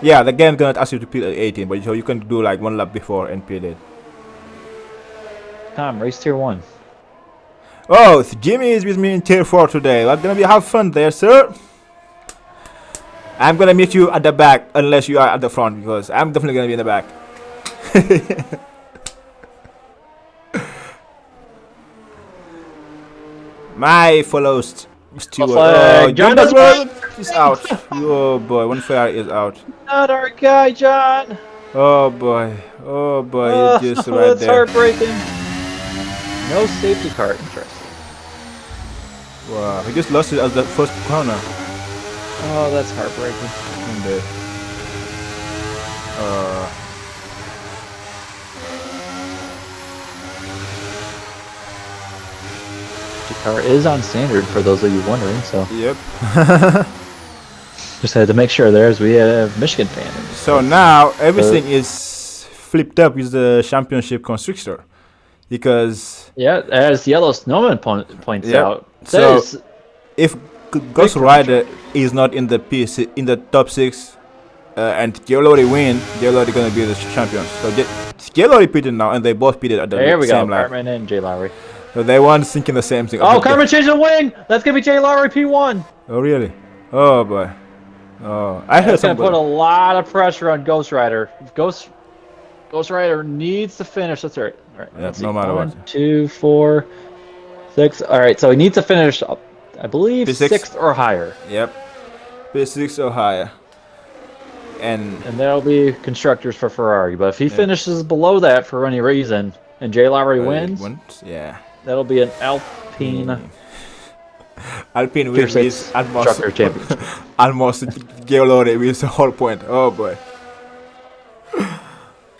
S1: yeah, the game's gonna ask you to pit at 18, but so you can do like one lap before and pit it.
S2: Tom, race Tier 1.
S1: Oh, Jimmy is with me in Tier 4 today. We're gonna have fun there, sir. I'm gonna meet you at the back unless you are at the front because I'm definitely gonna be in the back. My fellow steward. Johndoeswork is out. Oh boy, one Ferrari is out.
S2: Not our guy, John.
S1: Oh boy. Oh boy, he's just right
S2: that's
S1: there.
S2: heartbreaking. No safety car. Interesting.
S1: Wow, he just lost it at the first corner.
S2: Oh, that's heartbreaking. The car is on standard for those of you wondering, so.
S1: Yep.
S2: Just had to make sure there, as we have Michigan fan.
S1: So now everything is flipped up with the championship constructor, because
S2: yeah, as Yellow Snowman points out,
S1: so if Ghost Rider is not in the top 6, and Jlowry win, Jlowry gonna be the champion. So Jlowry pitted now, and they both pitted at the
S2: there we
S1: same
S2: go,
S1: lap.
S2: Cartman and Jlowry.
S1: So they want thinking the same thing.
S2: Oh, Cartman changed the wing. That's gonna be Jlowry P1.
S1: Oh really? Oh boy. Oh, I heard
S2: something.
S1: somebody.
S2: Gonna put a lot of pressure on Ghost Rider. Ghost Rider needs to finish. That's right. All right.
S1: Yeah, no matter what.
S2: 1, 2, 4, 6. All right. So he needs to finish, I believe,
S1: P6?
S2: 6th or higher.
S1: Yep. P6 or higher. And
S2: that'll be constructors for Ferrari. But if he finishes below that for any reason, and Jlowry wins,
S1: yeah,
S2: that'll be an Alpine.
S1: Alpine wins is almost Jlowry with the whole point. Oh boy.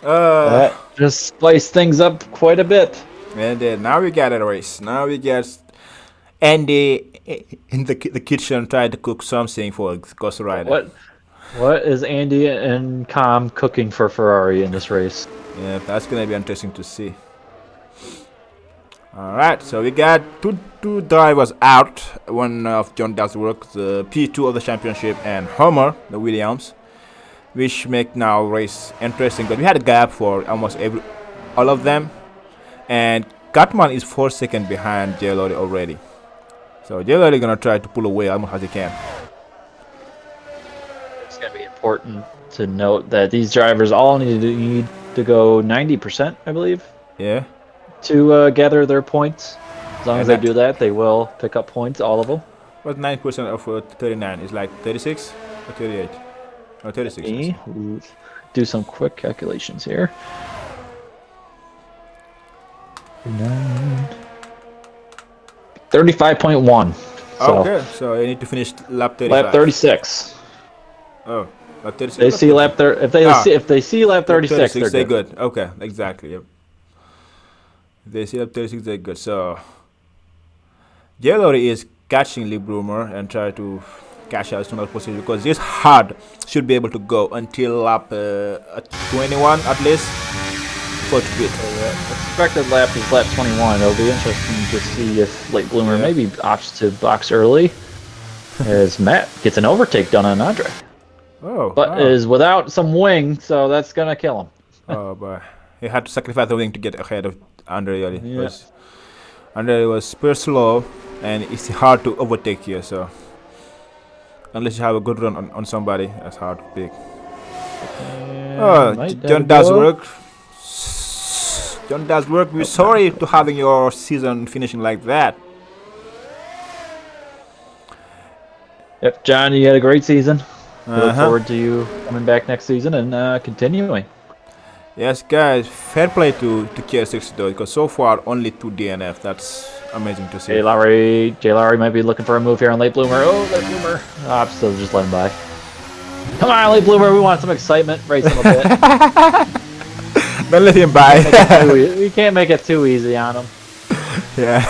S2: That just spiced things up quite a bit.
S1: And then now we got a race. Now we got Andy in the kitchen trying to cook something for Ghost Rider.
S2: What is Andy and Com cooking for Ferrari in this race?
S1: Yeah, that's gonna be interesting to see. Alright, so we got two drivers out. One of Johndoeswork, the P2 of the championship, and Homer, the Williams, which make now race interesting. But we had a gap for almost all of them, and Cartman is 4 seconds behind Jlowry already. So Jlowry gonna try to pull away almost as he can.
S2: It's gonna be important to note that these drivers all need to go 90%, I believe.
S1: Yeah.
S2: To gather their points. As long as they do that, they will pick up points, all of them.
S1: What's 9% of 39? Is like 36 or 38? Or 36.
S2: Do some quick calculations here. 35.1. So
S1: okay, so you need to finish lap 35.
S2: Lap 36.
S1: Oh, lap 36.
S2: They see lap if they see lap 36,
S1: they're good. Okay, exactly. Yep. If they see lap 36, they're good. So Jlowry is catching Lee Broomer and try to catch as soon as possible because this hard should be able to go until lap 21 at least.
S2: Expected lap is lap 21. It'll be interesting to see if Late Bloomer maybe opts to box early, as Matt gets an overtake done on Andre. But is without some wing, so that's gonna kill him.
S1: Oh boy, he had to sacrifice the wing to get ahead of Andre really. Because Andre was super slow, and it's hard to overtake here. So unless you have a good run on somebody, that's hard to pick. Johndoeswork. Johndoeswork, we're sorry to having your season finishing like that.
S2: Yep, John, you had a great season. Look forward to you coming back next season and continuing.
S1: Yes, guys, fair play to KSX though, because so far only 2 DNF. That's amazing to see.
S2: Jlowry might be looking for a move here on late bloomer. Oh, late bloomer. Oh, I'm still just letting by. Come on, late bloomer. We want some excitement. Race him a bit.
S1: Don't let him by.
S2: We can't make it too easy on him.
S1: Yeah.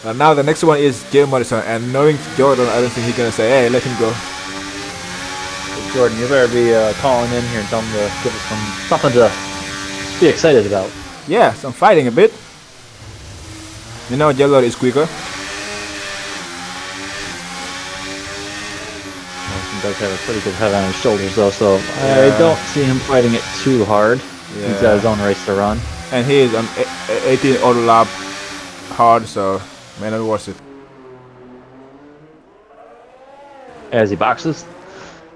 S1: And now the next one is Jay Morrison, and knowing Jordan, I don't think he's gonna say, "Hey, let him go."
S2: Jordan, you better be calling in here and tell him to give us something to be excited about.
S1: Yeah, some fighting a bit. You know, Jlowry is quicker.
S2: He does have a pretty good head on his shoulders, though, so I don't see him fighting it too hard.
S1: Yeah.
S2: He's got his own race to run.
S1: And he is on 18 auto lap hard, so may not worth it.
S2: As he boxes.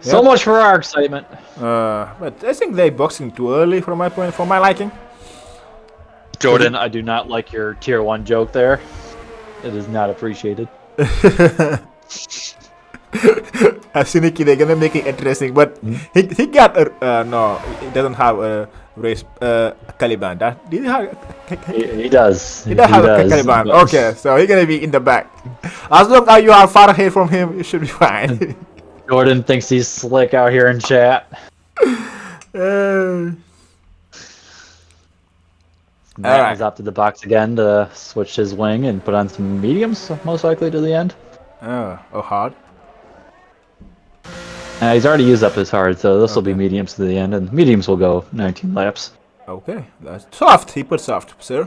S2: So much for our excitement.
S1: But I think they boxing too early for my liking.
S2: Jordan, I do not like your tier 1 joke there. It is not appreciated.
S1: Sneaky, they're gonna make it interesting, but he got a no, he doesn't have a race Caliban. That did he have?
S2: He does.
S1: He does have a Caliban. Okay, so he's gonna be in the back. As long as you are far ahead from him, you should be fine.
S2: Jordan thinks he's slick out here in chat. Matt is up to the box again to switch his wing and put on some mediums, most likely to the end.
S1: Oh, hard.
S2: He's already used up his hard, so this will be mediums to the end, and mediums will go 19 laps.
S1: Okay, that's soft. He put soft, sir.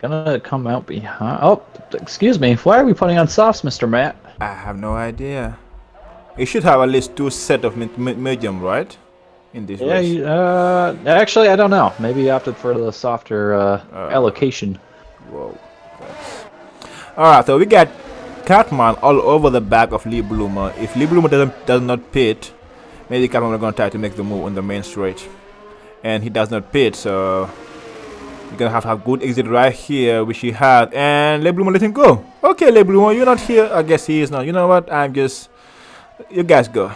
S2: Gonna come out behind. Oh, excuse me. Why are we putting on softs, Mr. Matt?
S1: I have no idea. You should have at least 2 sets of medium, right? In this race.
S2: Actually, I don't know. Maybe he opted for the softer allocation.
S1: Whoa. Alright, so we got Cartman all over the back of Lee Bloomer. If Lee Bloomer does not pit, maybe Cartman is going to try to make the move on the main straight. And he does not pit, so you're going to have good exit right here, which he had. And Lee Bloomer let him go. Okay, Lee Bloomer, you're not here. I guess he is not. You know what? You guys go.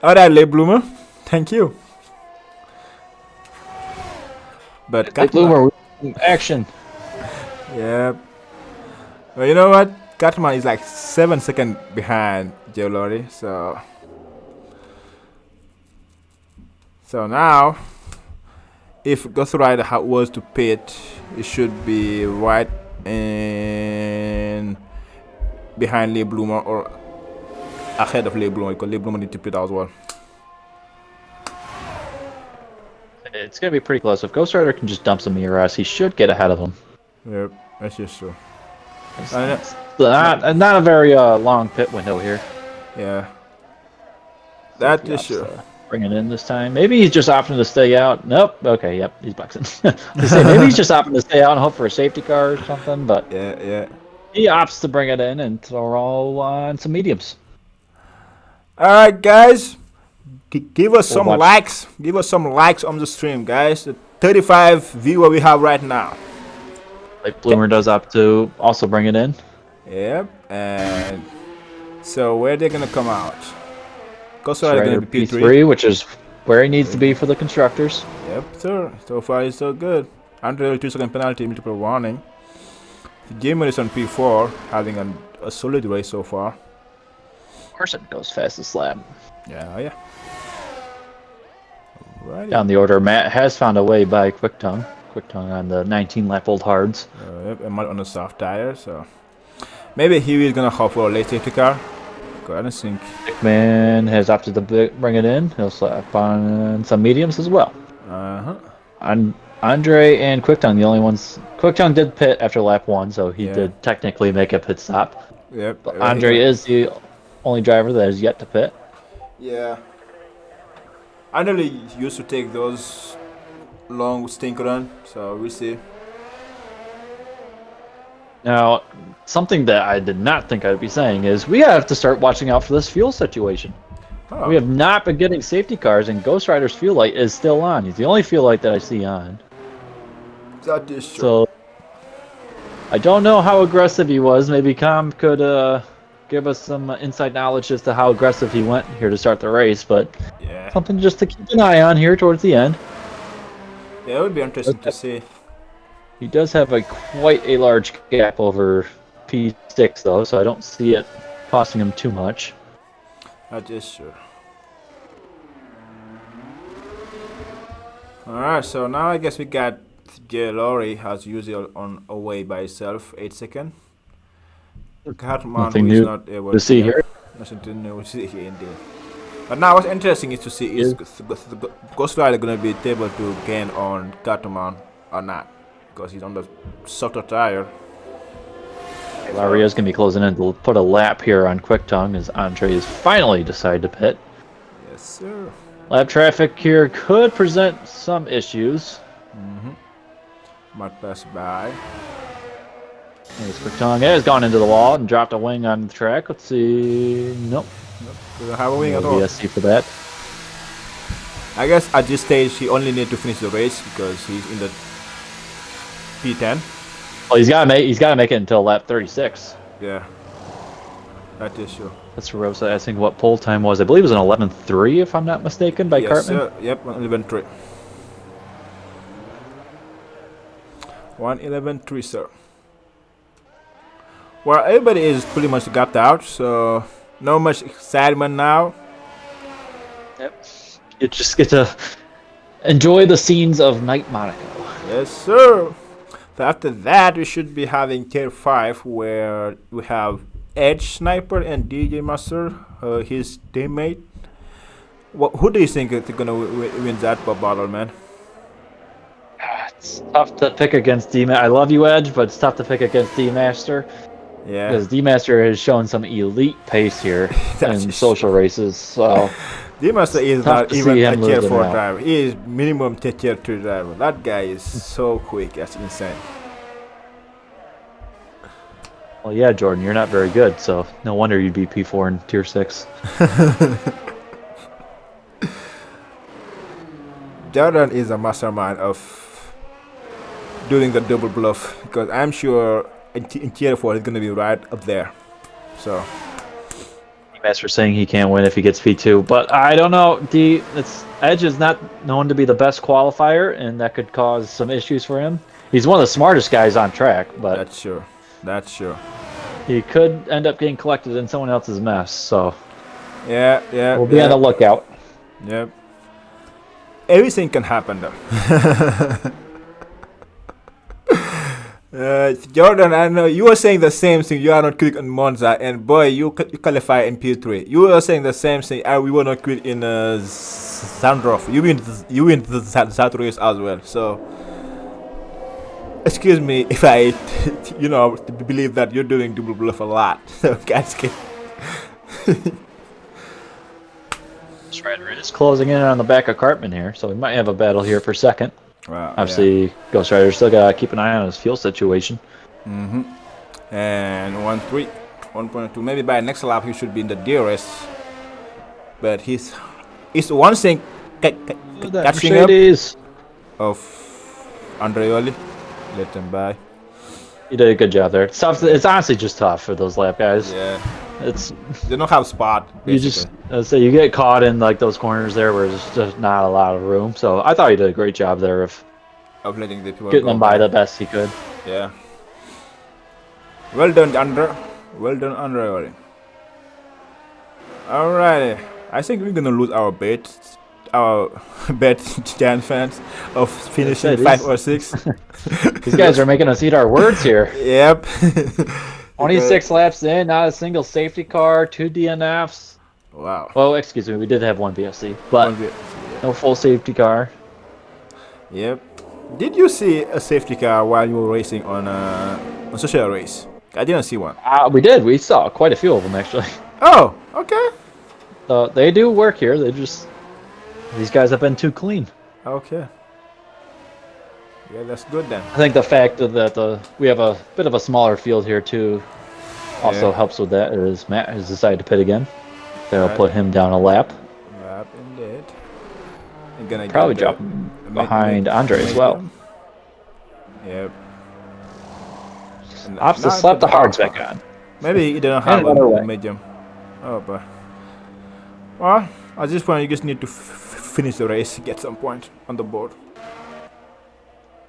S1: Alright, Lee Bloomer. Thank you. But
S2: Lee Bloomer, action.
S1: Yeah. Well, you know what? Catman is like 7 seconds behind Jlowry, so now, if Ghost Rider was to pit, it should be right and behind Lee Bloomer or ahead of Lee Bloomer, because Lee Bloomer needs to pit as well.
S2: It's gonna be pretty close. If Ghost Rider can just dump some ERS, he should get ahead of him.
S1: Yep, that's just true.
S2: Not a very long pit window here.
S1: Yeah. That is true.
S2: Bring it in this time. Maybe he's just opting to stay out. Nope. Okay, yep, he's boxing. Maybe he's just opting to stay out and hope for a safety car or something, but
S1: yeah.
S2: He opts to bring it in and throw on some mediums.
S1: Alright, guys. Give us some likes. Give us some likes on the stream, guys. The 35 viewer we have right now.
S2: Like Bloomer does opt to also bring it in.
S1: Yep. And so where they're gonna come out? Ghost Rider gonna be P3,
S2: which is where he needs to be for the constructors.
S1: Yep, sir. So far it's so good. 102-second penalty, multiple warning. Jamie is on P4, having a solid race so far.
S2: Carson goes fastest lap.
S1: Yeah. Alrighty.
S2: Down the order, Matt has found a way by Quick Tongue on the 19-lap old hards.
S1: Yep, and on the soft tire, so maybe he is gonna hop for a late safety car. I don't think.
S2: Dickman has opted to bring it in. He'll slap on some mediums as well. Andre and Quick Tongue, the only ones. Quick Tongue did pit after lap 1, so he did technically make a pit stop.
S1: Yep.
S2: But Andre is the only driver that has yet to pit.
S1: Yeah. I really used to take those long stink run, so we'll see.
S2: Now, something that I did not think I'd be saying is we have to start watching out for this fuel situation. Oh. We have not been getting safety cars, and Ghost Rider's fuel light is still on. He's the only fuel light that I see on.
S1: That is true.
S2: So, I don't know how aggressive he was. Maybe Com could give us some inside knowledge as to how aggressive he went here to start the race, but
S1: Yeah.
S2: something just to keep an eye on here towards the end.
S1: Yeah, it would be interesting to see.
S2: He does have quite a large gap over P6 though, so I don't see it costing him too much.
S1: That is sure. Alright, so now I guess we got Jlowry as usual on away by itself, 8 seconds. Cartman
S2: Nothing
S1: who is
S2: new
S1: not able
S2: to see here.
S1: Nothing to new to see here indeed. But now what's interesting is to see is Ghost Rider gonna be able to gain on Cartman or not. Because he's on the softer tire.
S2: Laria's going to be closing in to put a lap here on Quick Tongue as Andres finally decided to pit.
S1: Yes, sir.
S2: Lap traffic here could present some issues.
S1: Might pass by.
S2: There's Quick Tongue has gone into the wall and dropped a wing on the track. Let's see. Nope.
S1: Doesn't have a wing at
S2: No
S1: all.
S2: VSC for that.
S1: I guess at this stage he only need to finish the race because he's in the P10.
S2: Well, he's got to make it until lap 36.
S1: Yeah. That is sure.
S2: That's Rosa asking what pole time was. I believe it was an 11.3 if I'm not mistaken by
S1: Yes,
S2: Cartman.
S1: sir. Yep, 111.3. 111.3, sir. Well, everybody is pretty much got out, so no much excitement now.
S2: Yep. You just get to enjoy the scenes of Night Monaco.
S1: Yes, sir. So after that, we should be having tier 5, where we have Edge Sniper and DJ Master, his teammate. Who do you think is gonna win that battle, man?
S2: It's tough to pick against D-Master. I love you, Edge, but it's tough to pick against D-Master.
S1: Yeah.
S2: Because D-Master has shown some elite pace here in social races. So
S1: D-Master is
S2: tough
S1: not
S2: to
S1: even
S2: see
S1: a
S2: him
S1: tier
S2: losing
S1: 4
S2: now.
S1: driver. He is minimum tier 2 driver. That guy is so quick. That's insane.
S2: Well, yeah, Jordan, you're not very good, so no wonder you'd be P4 in tier 6.
S1: Jordan is a mastermind of doing the double bluff, because I'm sure in tier 4 he's going to be right up there. So
S2: Master saying he can't win if he gets P2, but I don't know. Edge is not known to be the best qualifier, and that could cause some issues for him. He's one of the smartest guys on track, but
S1: that's sure. That's sure.
S2: he could end up getting collected in someone else's mess. So
S1: Yeah.
S2: we'll be on the lookout.
S1: Yep. Everything can happen though. Jordan, I know you were saying the same thing. You are not quick in Monza, and boy, you qualify in P3. You were saying the same thing. We were not quick in Sandroff. You win the South race as well. So, excuse me if I, believe that you're doing double bluff a lot. So, guys,
S2: Strider is closing in on the back of Cartman here, so we might have a battle here for second.
S1: wow,
S2: Obviously, Ghost Rider still got to keep an eye on his fuel situation.
S1: And 1.3, 1.2. Maybe by next lap he should be in the DRS. But it's one thing catching up of Andreoli. Let them by.
S2: He did a good job there. It's tough. It's honestly just tough for those lap guys.
S1: Yeah.
S2: They
S1: don't have spot. Basically.
S2: You get caught in like those corners there where there's just not a lot of room. So I thought he did a great job there of
S1: letting the people
S2: getting them by the best he could.
S1: Yeah. Well done, Andre. Well done, Andre. Alrighty. I think we're gonna lose our bet. Our bet, Giant fans, of finishing 5 or 6.
S2: These guys are making us eat our words here.
S1: Yep.
S2: 26 laps in, not a single safety car, 2 DNFs.
S1: Wow.
S2: Well, excuse me, we did have 1 VSC, but no full safety car.
S1: Yep. Did you see a safety car while you were racing on a social race? I didn't see one.
S2: We did. We saw quite a few of them, actually.
S1: Oh, okay.
S2: They do work here. These guys have been too clean.
S1: Okay. Yeah, that's good then.
S2: I think the fact that we have a bit of a smaller field here too also helps with that. As Matt has decided to pit again, that'll put him down a lap.
S1: Lap indeed. You're gonna
S2: probably drop him behind Andre as well.
S1: Yep.
S2: Opps to slap the hards back on.
S1: Maybe he didn't have a medium. Oh, but well, at this point, you just need to finish the race, get some point on the board.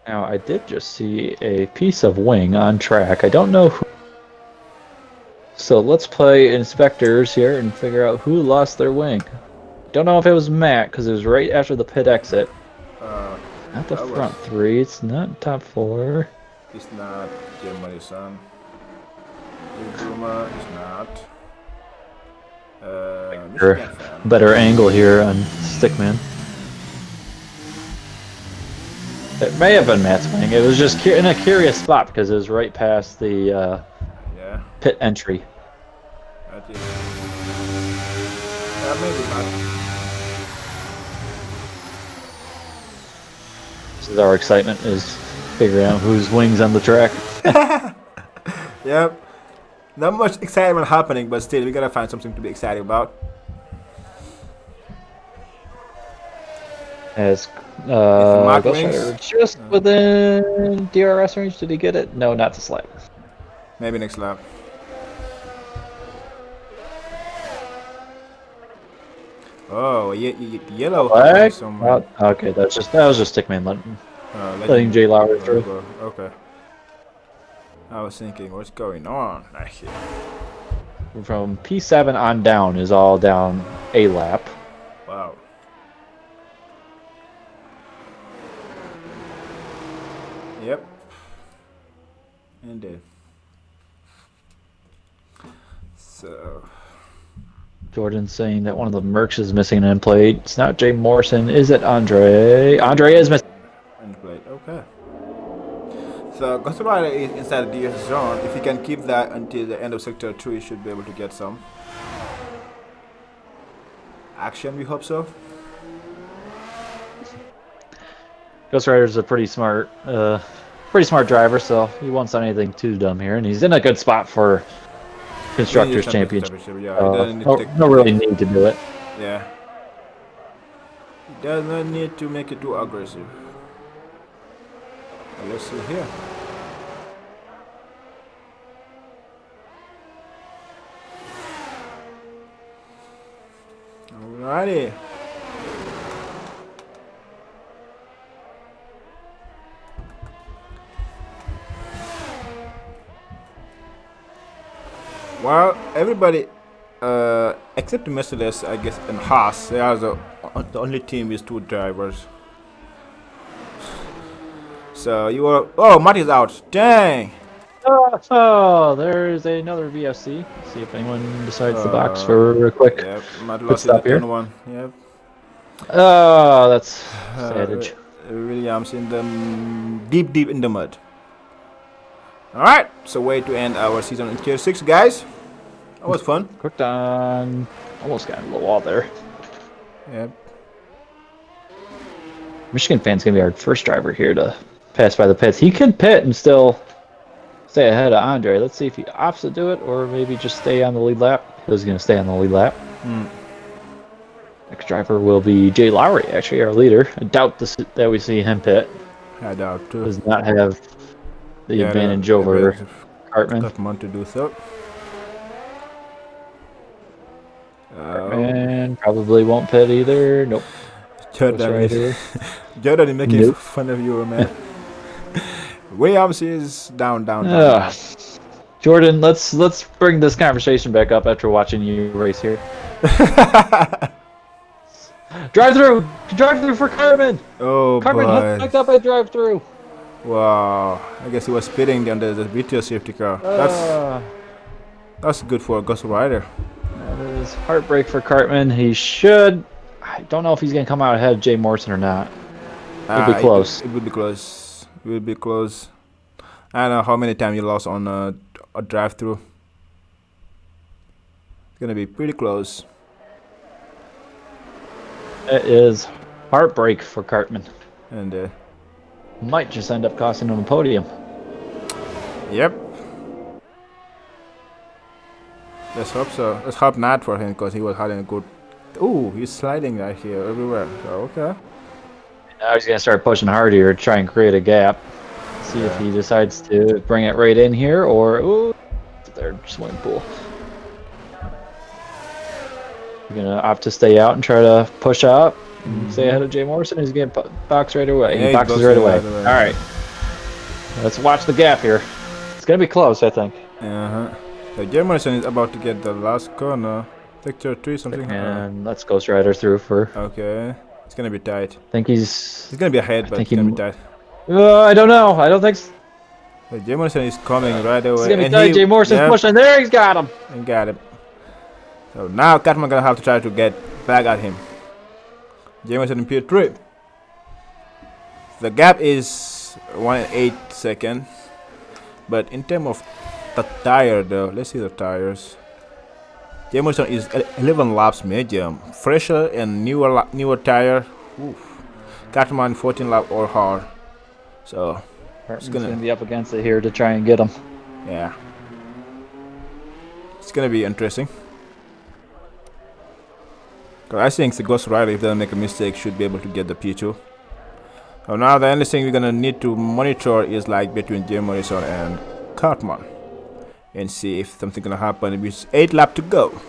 S2: Now, I did just see a piece of wing on track. I don't know who. So let's play inspectors here and figure out who lost their wing. Don't know if it was Matt because it was right after the pit exit. Not the front three. It's not top four.
S1: It's not Germany's son. It's not.
S2: Better angle here on Stickman. It may have been Matt's wing. It was just in a curious spot because it was right past the pit entry.
S1: Maybe not.
S2: This is our excitement, is figuring out whose wing's on the track.
S1: Yep. Not much excitement happening, but still, we gotta find something to be excited about.
S2: As just within DRS range, did he get it? No, not this lap.
S1: Maybe next lap. Oh, yellow
S2: flag? Okay, that was just Stickman letting Jlowry through.
S1: Okay. I was thinking, what's going on?
S2: From P7 on down is all down a lap.
S1: Wow. Yep. Indeed. So.
S2: Jordan's saying that one of the Mercs is missing an end plate. It's not Jay Morrison. Is it Andre? Andre is missing.
S1: End plate. Okay. So Johndoeswork is inside the DS zone. If he can keep that until the end of sector 2, he should be able to get some action. We hope so.
S2: Ghost Rider's a pretty smart driver, so he won't say anything too dumb here, and he's in a good spot for Constructors Championship.
S1: Yeah,
S2: no really need to do it.
S1: Yeah. He does not need to make it too aggressive. Let's see here. Alrighty. Well, everybody, except Mercedes, I guess, and Haas, they are the only team with 2 drivers. So you are. Oh, Marty's out. Dang.
S2: Oh, there's another VFC. See if anyone decides to box for a quick quick stop here.
S1: Yep.
S2: Oh, that's savage.
S1: Williams in the deep in the mud. Alright, so way to end our season in Tier 6, guys. That was fun.
S2: Cooked on. Almost got into the wall there.
S1: Yep.
S2: Michigan fan's going to be our first driver here to pass by the pits. He can pit and still stay ahead of Andre. Let's see if he opts to do it or maybe just stay on the lead lap. He's going to stay on the lead lap. Next driver will be Jlowry, actually, our leader. I doubt that we see him pit.
S1: I doubt too.
S2: Does not have the advantage over Cartman.
S1: Cartman to do so.
S2: Cartman probably won't pit either. Nope.
S1: Jordan is making fun of you, man. Williams is down.
S2: Jordan, let's bring this conversation back up after watching you race here. Drive through for Cartman.
S1: Oh,
S2: Cartman hooked up at drive through.
S1: Wow, I guess he was speeding under the VTO safety car. That's good for a Ghost Rider.
S2: That is heartbreak for Cartman. He should. I don't know if he's going to come out ahead of Jay Morrison or not. It'll be close.
S1: It will be close. It will be close. I don't know how many times you lost on a drive-through. It's going to be pretty close.
S2: It is heartbreak for Cartman.
S1: And
S2: might just end up costing him a podium.
S1: Yep. Let's hope so. Let's hope not for him because he was having a good. Ooh, he's sliding right here everywhere. So, okay.
S2: Now he's going to start pushing hard here to try and create a gap. See if he decides to bring it right in here or. Ooh, their swimming pool. You're gonna opt to stay out and try to push up and stay ahead of Jay Morrison. He's getting boxed right away.
S1: Yeah,
S2: he boxes right away. All right, let's watch the gap here. It's gonna be close, I think.
S1: So Jay Morrison is about to get the last corner. Sector 3 something.
S2: And let's Ghost Rider through for.
S1: Okay, it's gonna be tight.
S2: I think he's
S1: gonna be ahead, but it's gonna be tight.
S2: I don't know. I don't think.
S1: So Jay Morrison is coming right away.
S2: It's gonna be tight. Jay Morrison's pushing. There, he's got him.
S1: And got him. So now Catman gonna have to try to get back at him. Jay Morrison in P3. The gap is 1.8 seconds. But in terms of the tire though, let's see the tires. Jay Morrison is 11 laps medium. Fresher and newer tire. Oof. Catman 14 lap or hard. So
S2: it's gonna be up against it here to try and get him.
S1: Yeah. It's gonna be interesting. I think the Ghost Rider, if they don't make a mistake, should be able to get the P2. So now the only thing we're gonna need to monitor is like between Jay Morrison and Cartman, and see if something gonna happen. With 8 laps to go.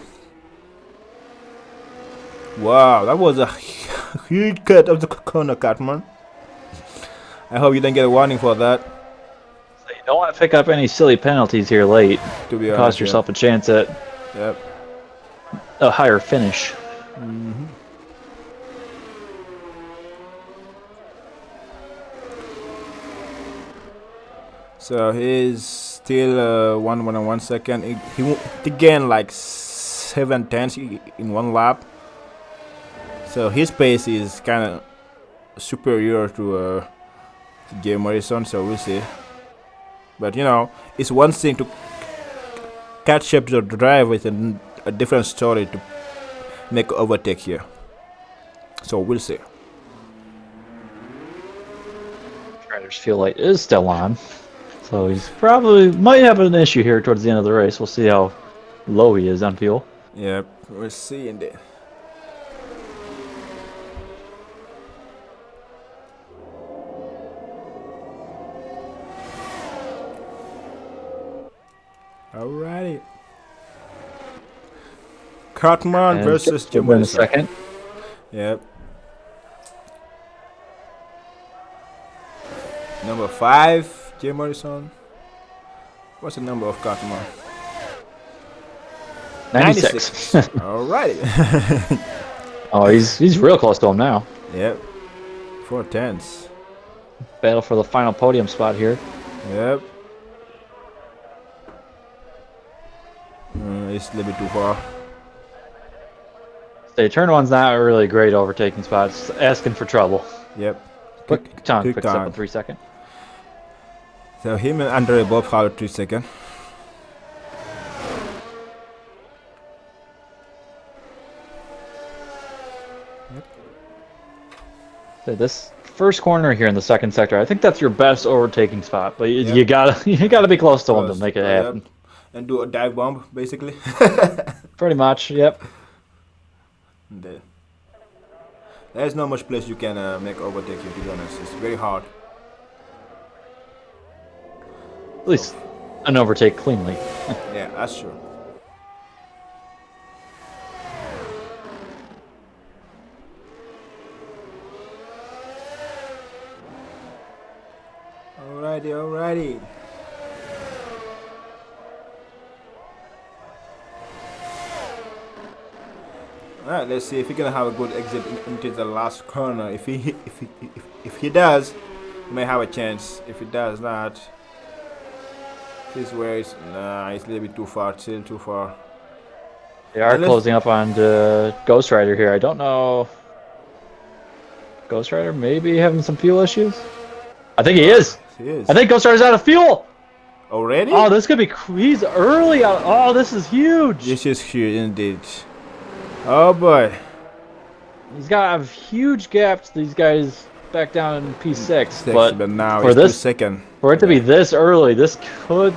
S1: Wow, that was a huge cut of the corner, Cartman. I hope you didn't get a warning for that.
S2: So you don't want to pick up any silly penalties here late.
S1: To be honest,
S2: cost yourself a chance at a higher finish.
S1: So he's still 1 second. He gained like 7 tenths in 1 lap. So his pace is kind of superior to Jay Morrison. So we'll see. But you know, it's one thing to catch up to the drive with a different story to make overtake here. So we'll see.
S2: Rider's fuel light is still on, so he's probably might have an issue here towards the end of the race. We'll see how low he is on fuel.
S1: Yep, we'll see in there. Alrighty. Cartman versus Jay Morrison.
S2: Second.
S1: Yep. Number 5, Jay Morrison. What's the number of Cartman?
S2: 96.
S1: Alrighty.
S2: Oh, he's real close to him now.
S1: Yep. 4 tenths.
S2: Battle for the final podium spot here.
S1: Yep. It's a little bit too far.
S2: The turn one's not a really great overtaking spot. It's asking for trouble.
S1: Yep.
S2: Quick time
S1: quick
S2: picks up
S1: time.
S2: in 3 seconds.
S1: So him and Andre both have 3 seconds.
S2: So this first corner here in the second sector, I think that's your best overtaking spot. But you gotta be close to him to make it happen.
S1: Yep. And do a dive bomb, basically.
S2: Pretty much, yep.
S1: There's not much place you can make overtake here, to be honest. It's very hard.
S2: At least an overtake cleanly.
S1: Yeah, that's true. Alrighty. Alright, let's see if he can have a good exit into the last corner. If he does, he may have a chance. If he does not, this way is it's a little bit too far. Still too far.
S2: They are closing up on the Ghost Rider here. I don't know. Ghost Rider maybe having some fuel issues. I think he is.
S1: He is.
S2: I think Ghost Rider's out of fuel.
S1: Already?
S2: Oh, this could be. He's early out. Oh, this is huge.
S1: This is huge indeed. Oh boy.
S2: He's got a huge gap to these guys back down in P6.
S1: But now
S2: for
S1: it's
S2: this,
S1: second.
S2: For it to be this early, this could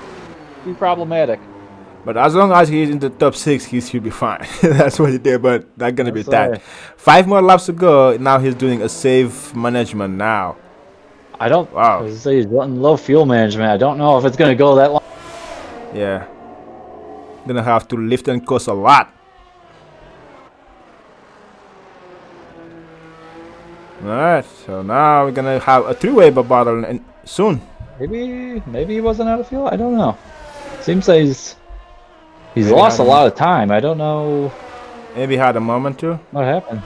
S2: be problematic.
S1: But as long as he's in the top 6, he should be fine. That's what he did, but that's gonna be tight. 5 more laps to go. Now he's doing a save management now.
S2: I don't.
S1: Wow.
S2: I was say he's letting low fuel management. I don't know if it's gonna go that long.
S1: Yeah. Gonna have to lift and cost a lot. Alright, so now we're gonna have a three-way battle and soon.
S2: Maybe he wasn't out of fuel. I don't know. Seems like he's lost a lot of time. I don't know.
S1: Maybe he had a moment too.
S2: What happened?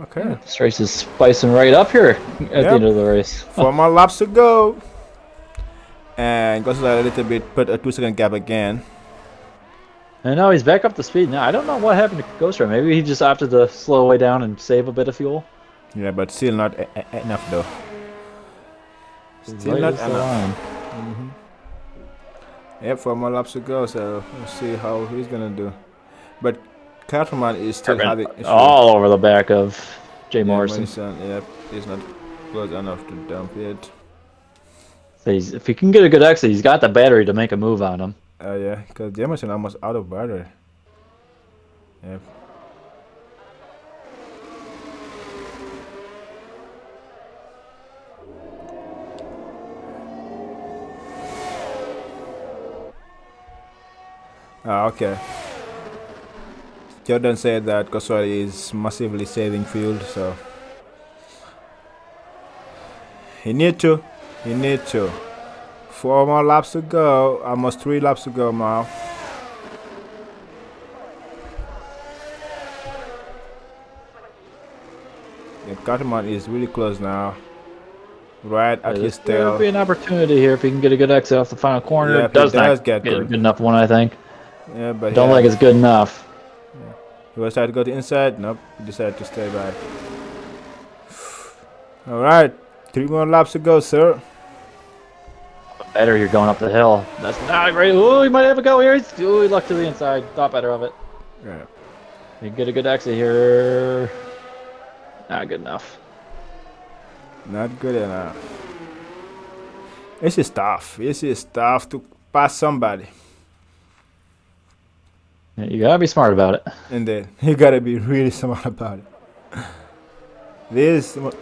S1: Okay.
S2: This race is spicing right up here at the end of the race.
S1: 4 more laps to go. And goes a little bit, put a 2-second gap again.
S2: And now he's back up to speed. Now I don't know what happened to Ghost Rider. Maybe he just opted to slow way down and save a bit of fuel.
S1: Yeah, but still not enough though. Still not enough. Yep, 4 more laps to go, so we'll see how he's gonna do. But Cartman is still having issues.
S2: All over the back of Jay Morrison.
S1: Yep, he's not close enough to dump it.
S2: So if he can get a good exit, he's got the battery to make a move on him.
S1: Yeah, because Jameson almost out of battery. Yep. Okay. Jordan said that Johndoeswork is massively saving fuel, so he need to. 4 more laps to go, almost 3 laps to go now. Yeah, Cartman is really close now. Right at his tail.
S2: There'll be an opportunity here if he can get a good exit off the final corner.
S1: Yeah,
S2: It does not
S1: get
S2: a
S1: good.
S2: good enough one, I think.
S1: Yeah, but
S2: Don't think it's good enough.
S1: Yeah. He was trying to go to the inside. Nope, he decided to stay back. Alright, 3 more laps to go, sir.
S2: Better you're going up the hill. That's not great. Oh, he might have a go here. He lucked to the inside. Thought better of it.
S1: Yeah.
S2: You can get a good exit here. Not good enough.
S1: Not good enough. This is tough. This is tough to pass somebody.
S2: Yeah, you gotta be smart about it.
S1: Indeed. You gotta be really smart about it. These the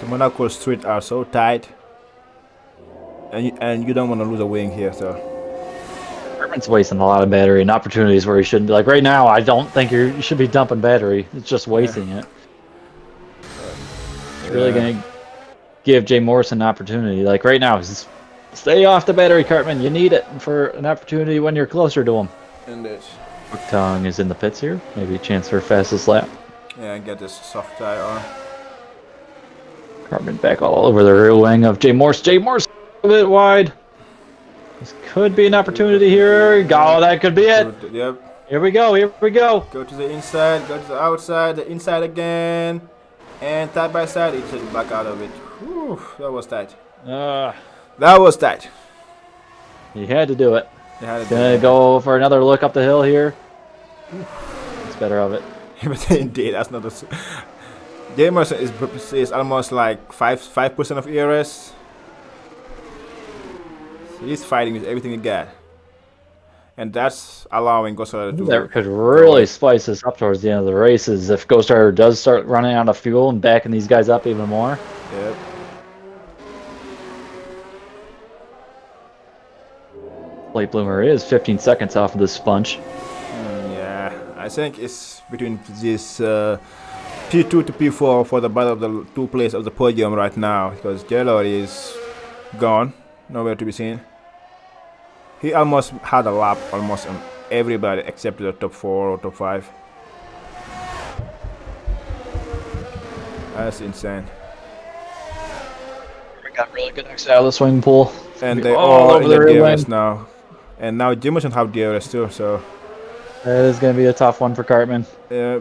S1: Monaco streets are so tight. And you don't want to lose a wing here, so.
S2: Herman's wasting a lot of battery and opportunities where he shouldn't be. Like right now, I don't think you should be dumping battery. It's just wasting it. It's really going to give Jay Morrison an opportunity. Like right now, just stay off the battery, Cartman. You need it for an opportunity when you're closer to him.
S1: Indeed.
S2: Tongue is in the pits here. Maybe a chance for fastest lap.
S1: Yeah, get this soft tire on.
S2: Cartman back all over the rear wing of Jay Morse. Jay Morse a bit wide. This could be an opportunity here. Oh, that could be it.
S1: Yep.
S2: Here we go. Here we go.
S1: Go to the inside. Go to the outside. The inside again. And side by side, it should back out of it. Whew, that was tight. That was tight.
S2: He had to do it.
S1: Gonna
S2: go for another look up the hill here. It's better of it.
S1: But indeed, that's not a. James is almost like 5% of ERS. So he's fighting with everything he got, and that's allowing Johndoeswork to.
S2: That could really spice this up towards the end of the races if Johndoeswork does start running out of fuel and backing these guys up even more.
S1: Yep.
S2: Late Bloomer is 15 seconds off of this sponge.
S1: Yeah, I think it's between this P2 to P4 for the battle of the 2 places of the podium right now, because Jlowry is gone, nowhere to be seen. He almost had a lap almost on everybody except the top 4 or top 5. That's insane.
S2: We got really good exit out of the swimming pool.
S1: And they all over the DRS now. And now Jameson have DRS too, so
S2: that is going to be a tough one for Cartman.
S1: Yeah.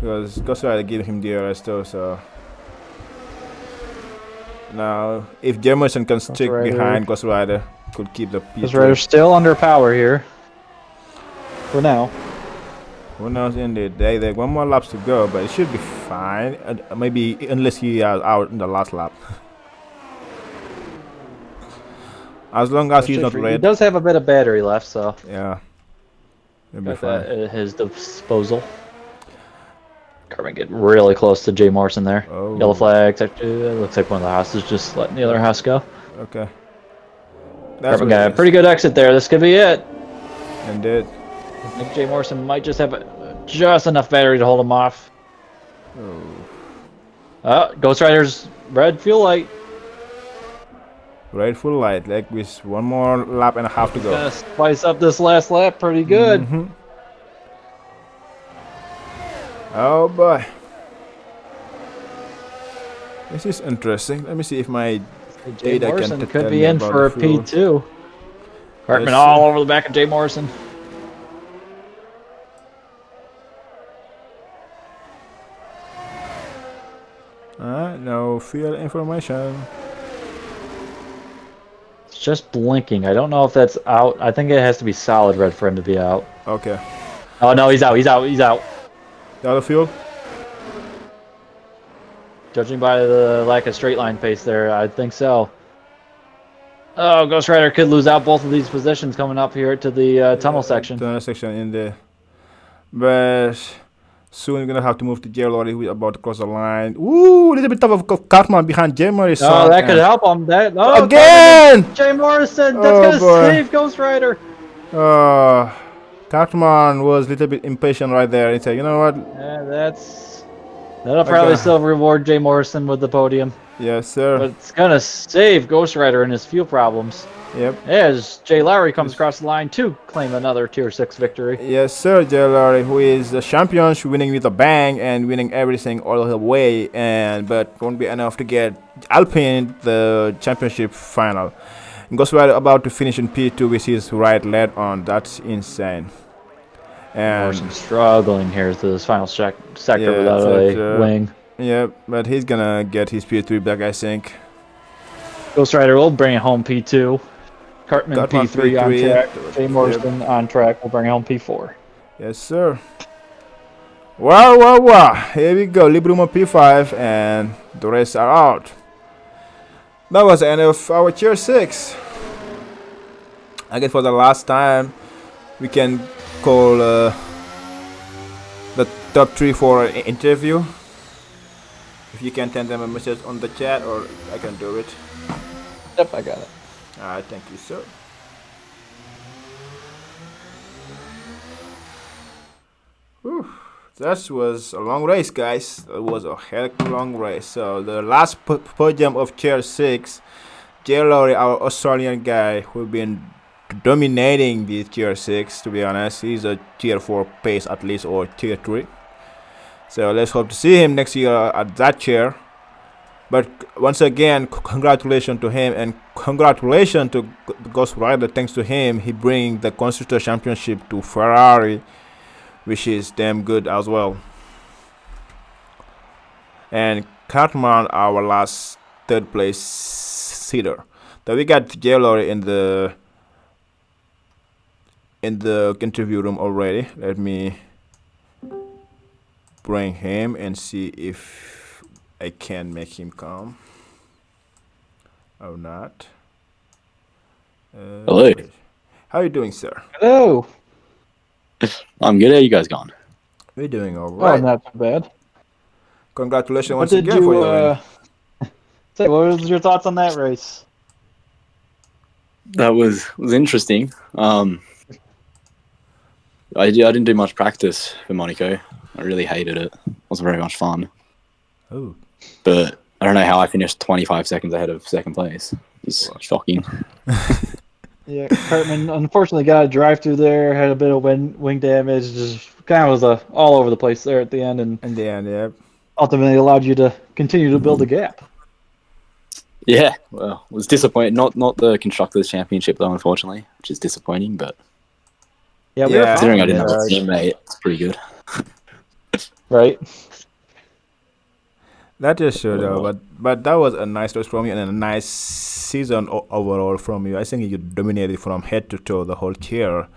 S1: Because Johndoeswork gave him DRS too, so now if Jameson can stick behind Johndoeswork, could keep the P2.
S2: Johndoeswork still under power here for now.
S1: Who knows? Indeed, they 1 more laps to go, but it should be fine. Maybe unless he is out in the last lap. As long as he's not red.
S2: He does have a bit of battery left, so
S1: yeah,
S2: got that at his disposal. Cartman get really close to Jay Morrison there.
S1: Oh.
S2: Yellow flag. It looks like one of the Haas is just letting the other Haas go.
S1: Okay.
S2: Cartman got a pretty good exit there. This could be it.
S1: Indeed.
S2: I think Jay Morrison might just have just enough battery to hold him off. Ghost Rider's red fuel light.
S1: Red full light. Like with one more lap and a half to go.
S2: Gonna spice up this last lap pretty good.
S1: Mm-hmm. Oh boy. This is interesting. Let me see if my
S2: Jay
S1: data
S2: Morrison
S1: can
S2: could
S1: tell
S2: be
S1: me
S2: in
S1: about
S2: for a
S1: the fuel.
S2: P2. Cartman
S1: Let's
S2: all
S1: see.
S2: over the back of Jay Morrison.
S1: No fuel information.
S2: It's just blinking. I don't know if that's out. I think it has to be solid red for him to be out.
S1: Okay.
S2: Oh no, he's out. He's out. He's out.
S1: The other fuel?
S2: Judging by the lack of straight line pace there, I think so. Oh, Ghost Rider could lose out both of these positions coming up here to the tunnel section.
S1: Tunnel section in there. But soon you're gonna have to move to Jlowry, who is about to cross the line. Ooh, a little bit tough of Cartman behind Jay Morrison.
S2: Oh, that could help him.
S1: Again!
S2: Jay Morrison, that's
S1: Oh,
S2: gonna
S1: boy.
S2: save Ghost Rider.
S1: Cartman was a little bit impatient right there. He said, you know what?
S2: Yeah, that'll probably still reward Jay Morrison with the podium.
S1: Yes, sir.
S2: But it's gonna save Ghost Rider and his fuel problems.
S1: Yep.
S2: As Jlowry comes across the line to claim another Tier 6 victory.
S1: Yes, sir. Jlowry, who is the champion, winning with a bang and winning everything all the way, but won't be enough to get Alpine the championship final. Ghost Rider about to finish in P2 with his right leg on. That's insane. And
S2: Morrison struggling here through this final sector without a wing.
S1: Yeah, but he's gonna get his P3 back, I think.
S2: Ghost Rider will bring it home P2. Cartman P3 on track. Jay Morrison on track will bring home P4.
S1: Yes, sir. Wow. Here we go. Librumo P5 and the rest are out. That was the end of our Tier 6. I guess for the last time, we can call the top 3 for an interview. If you can send them a message on the chat, or I can do it.
S2: Yep, I got it.
S1: Alright, thank you, sir. Whew. That was a long race, guys. It was a heck of a long race. So the last podium of Tier 6, Jlowry, our Australian guy, who's been dominating the Tier 6, to be honest. He's a Tier 4 pace at least, or Tier 3. So let's hope to see him next year at that chair. But once again, congratulations to him, and congratulations to Ghost Rider. Thanks to him, he bring the Constructor Championship to Ferrari, which is damn good as well. And Cartman, our last third place seater. Then we got Jlowry in the interview room already. Let me bring him and see if I can make him come or not.
S3: Hello.
S1: How are you doing, sir?
S2: Hello.
S3: I'm good. How you guys going?
S1: We're doing all right.
S2: Oh, not too bad.
S1: Congratulations once
S2: What did
S1: again for your win.
S2: say? What was your thoughts on that race?
S3: That was interesting. I didn't do much practice for Monaco. I really hated it. It wasn't very much fun.
S1: Oh.
S3: But I don't know how I finished 25 seconds ahead of second place. It's shocking.
S2: Yeah, Cartman unfortunately got a drive through there, had a bit of wing damage, just kind of was all over the place there at the end, and
S1: In the end, yeah.
S2: ultimately allowed you to continue to build a gap.
S3: Yeah, well, it was disappointing. Not the Constructors' Championship, though, unfortunately, which is disappointing, but
S2: Yeah,
S1: Yeah.
S3: considering I didn't have a teammate, it's pretty good.
S2: right.
S1: That is true, though. But that was a nice race from you and a nice season overall from you. I think you dominated from head to toe the whole tier.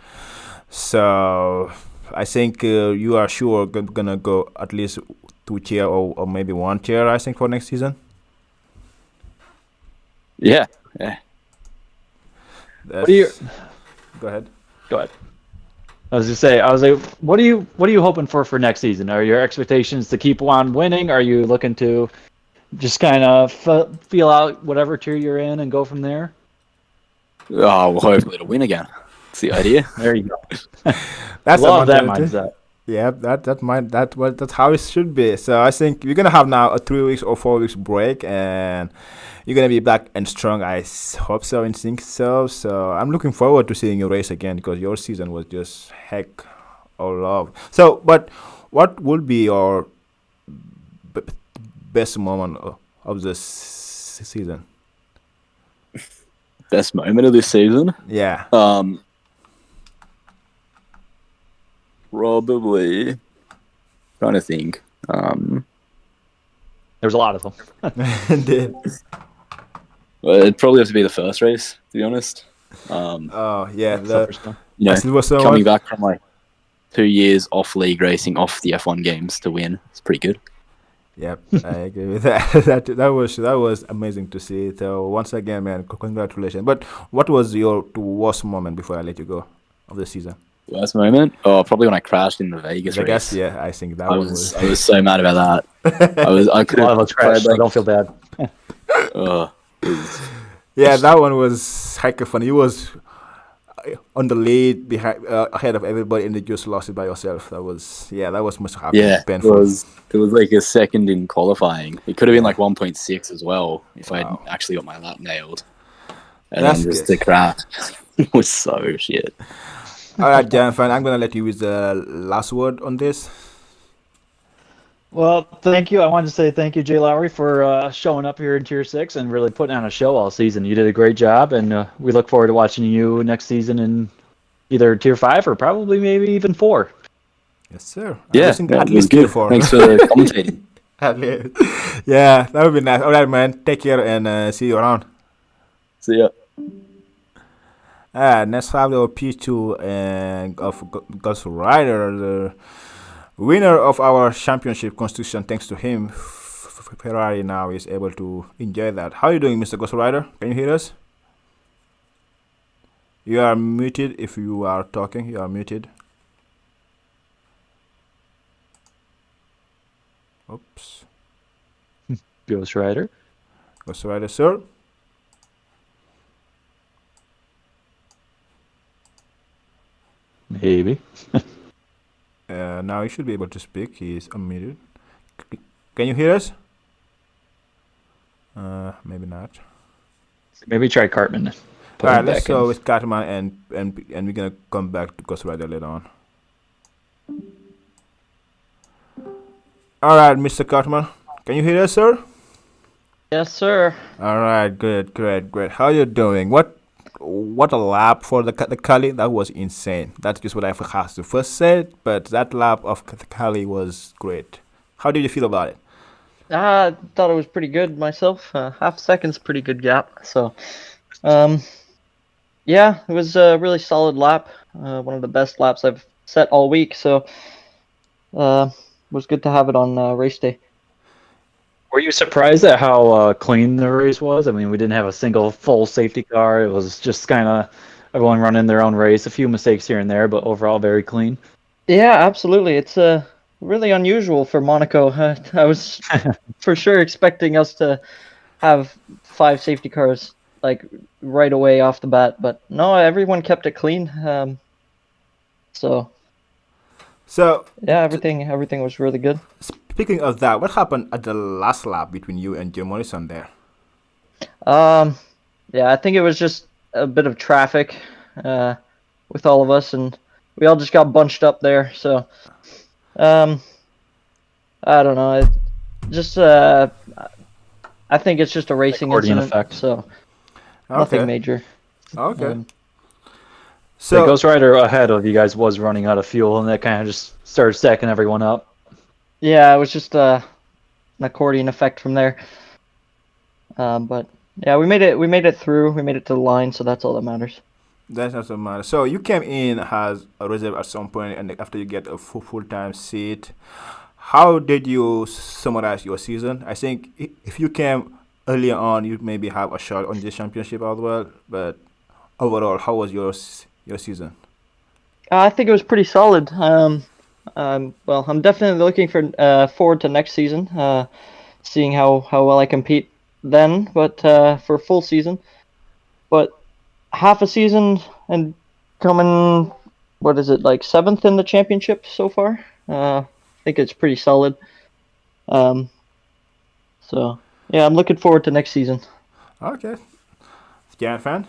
S1: So I think you are sure gonna go at least 2 tier or maybe 1 tier, I think, for next season.
S3: Yeah.
S2: What do you?
S1: Go ahead.
S2: Go ahead. I was just say, I was like, what are you hoping for next season? Are your expectations to keep on winning? Are you looking to just kind of feel out whatever tier you're in and go from there?
S3: Oh, well, hopefully to win again. That's the idea.
S2: There you go.
S1: That's a
S2: Love that
S1: mentality.
S2: mindset.
S1: Yeah, that's how it should be. So I think we're gonna have now a 3 weeks or 4 weeks break, and you're gonna be back and strong. Hope so and think so. So I'm looking forward to seeing you race again because your season was just heck all love. So, but what would be your b- best moment of this season?
S3: Best moment of this season?
S1: Yeah.
S3: Probably trying to think.
S2: There's a lot of them.
S1: Indeed.
S3: Well, it'd probably have to be the first race, to be honest.
S1: Oh yeah,
S3: You know,
S1: I still was so
S3: coming
S1: much-
S3: back from like 2 years off league racing, off the F1 games to win, it's pretty good.
S1: Yep, I agree with that. That was amazing to see. So once again, man, congratulations. But what was your worst moment before I let you go of the season?
S3: Worst moment? Oh, probably when I crashed in the Vegas
S1: I
S3: race.
S1: guess yeah, I think that
S3: I
S1: one
S3: was so mad about that. I could
S2: A lot of
S3: have
S2: us crashed, so don't feel bad.
S1: Yeah, that one was heck of fun. He was on the lead behind ahead of everybody, and you just lost it by yourself. That was much happy.
S3: Yeah,
S1: painful.
S3: it was like a second in qualifying. It could have been like 1.6 as well if I'd
S1: Wow.
S3: actually got my lap nailed. And
S1: That's
S3: then just
S1: good.
S3: the crash was so shit.
S1: All right, Jan, fine. I'm gonna let you use the last word on this.
S2: Well, thank you. I wanted to say thank you, Jlowry, for showing up here in Tier 6 and really putting on a show all season. You did a great job, and we look forward to watching you next season in either Tier 5 or probably maybe even 4.
S1: Yes, sir.
S3: Yeah,
S1: At
S3: it was
S1: least
S3: good.
S1: 4.
S3: Thanks for commentating.
S1: At least. Yeah, that would be nice. All right, man. Take care and see you around.
S3: See ya.
S1: Next have our P2 and of Ghost Rider, the winner of our championship construction. Thanks to him, Ferrari now is able to enjoy that. How are you doing, Mr. Ghost Rider? Can you hear us? You are muted. If you are talking, you are muted. Oops.
S2: Ghost Rider.
S1: Ghost Rider, sir.
S2: Maybe.
S1: Now he should be able to speak. He is unmuted. Can you hear us? Maybe not.
S2: Maybe try Cartman. Put
S1: All right,
S2: him
S1: let's
S2: back
S1: go
S2: in.
S1: with Catman and we're gonna come back to Ghost Rider later on. All right, Mr. Cartman, can you hear us, sir?
S4: Yes, sir.
S1: All right, good, great. How you doing? What a lap for the Cali. That was insane. That's just what I have to first say. But that lap of the Cali was great. How did you feel about it?
S4: I thought it was pretty good myself. Half second's pretty good gap. So, yeah, it was a really solid lap. One of the best laps I've set all week. So, it was good to have it on race day.
S2: Were you surprised at how clean the race was? I mean, we didn't have a single full safety car. It was just kind of everyone running their own race. A few mistakes here and there, but overall very clean.
S4: Yeah, absolutely. It's really unusual for Monaco. I was for sure expecting us to have 5 safety cars like right away off the bat, but no, everyone kept it clean. So yeah, everything was really good.
S1: Speaking of that, what happened at the last lap between you and Jim Morrison there?
S4: Yeah, I think it was just a bit of traffic with all of us, and we all just got bunched up there. So, I don't know. I think it's just a racing
S2: Accordion
S4: incident.
S2: effect.
S4: So
S1: Okay.
S4: nothing major.
S1: Okay.
S4: Um,
S2: The
S1: So
S2: Ghost Rider ahead of you guys was running out of fuel, and that kind of just started stacking everyone up.
S4: Yeah, it was just an accordion effect from there. But yeah, we made it through. We made it to the line, so that's all that matters.
S1: that doesn't matter. So you came in as a reserve at some point, and after you get a full-time seat, how did you summarize your season? I think if you came earlier on, you maybe have a shot on the championship as well. But overall, how was your season?
S4: I think it was pretty solid. Well, I'm definitely looking forward to next season, seeing how well I compete then, but for full season. But half a season and coming, what is it, like 7th in the championship so far? I think it's pretty solid. So, yeah, I'm looking forward to next season.
S1: Okay. Jan fan?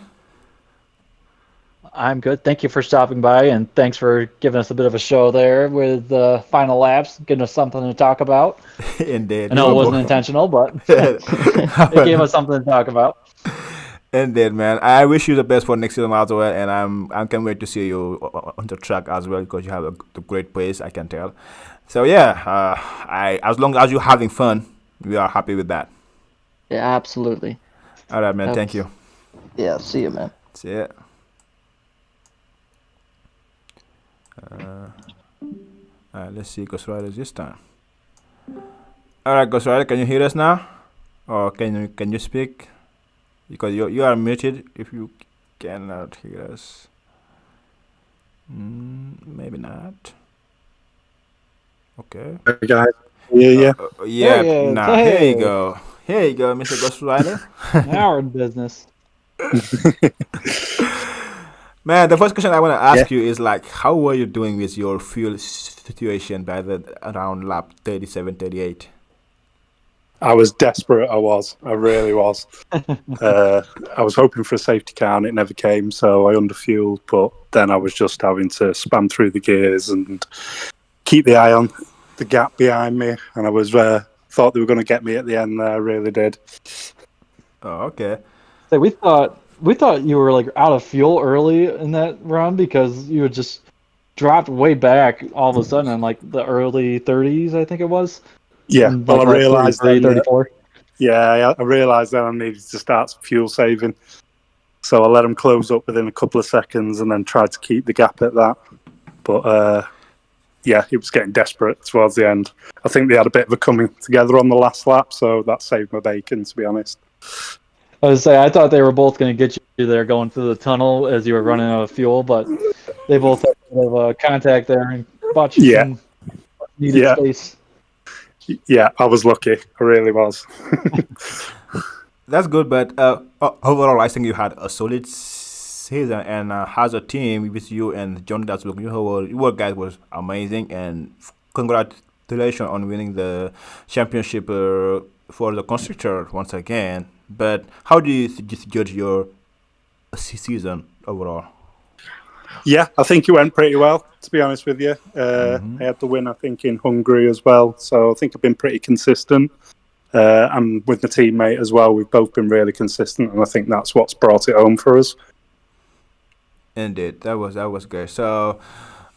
S2: I'm good. Thank you for stopping by, and thanks for giving us a bit of a show there with the final laps, giving us something to talk about.
S1: Indeed.
S2: I know it wasn't intentional, but it gave us something to talk about.
S1: Indeed, man. I wish you the best for next season as well, and I can't wait to see you on the track as well because you have a great pace, I can tell. So yeah, as long as you're having fun, we are happy with that.
S4: Yeah, absolutely.
S1: All right, man. Thank you.
S4: Yeah, see you, man.
S1: See ya. All right, let's see Ghost Rider this time. All right, Ghost Rider, can you hear us now, or can you speak? Because you are muted if you cannot hear us. Maybe not. Okay.
S5: Hey guys. Yeah.
S1: Yeah.
S2: Hey,
S1: Now here you go. Here you go, Mr. Ghost Rider.
S2: Now we're in business.
S1: Man, the first question I want to ask you is like, how were you doing with your fuel situation by the around lap 37, 38?
S5: I was desperate. I really was. I was hoping for a safety car and it never came, so I underfueled, but then I was just having to spam through the gears and keep the eye on the gap behind me, and I was thought they were going to get me at the end there. I really did.
S1: Oh, okay.
S2: So we thought you were like out of fuel early in that run because you had just dropped way back all of a sudden in like the early 30s, I think it was.
S5: Yeah,
S2: And,
S5: well,
S2: like,
S5: I realised then
S2: 34.
S5: I realised then I needed to start fuel saving. So I let them close up within a couple of seconds and then tried to keep the gap at that. But it was getting desperate towards the end. I think they had a bit of a coming together on the last lap, so that saved my bacon, to be honest.
S2: I was say I thought they were both going to get you there going through the tunnel as you were running out of fuel, but they both had a bit of contact there and bought you some needed space.
S5: Yeah, I was lucky. I really was.
S1: That's good, but overall, I think you had a solid season, and as a team with you and Johndoeswork, your guys was amazing, and congratulations on winning the championship for the constructor once again. But how do you judge your season overall?
S5: Yeah, I think it went pretty well, to be honest with you. I had the win, I think, in Hungary as well. So I think I've been pretty consistent. And with my teammate as well, we've both been really consistent. And I think that's what's brought it home for us.
S1: Indeed, that was good. So,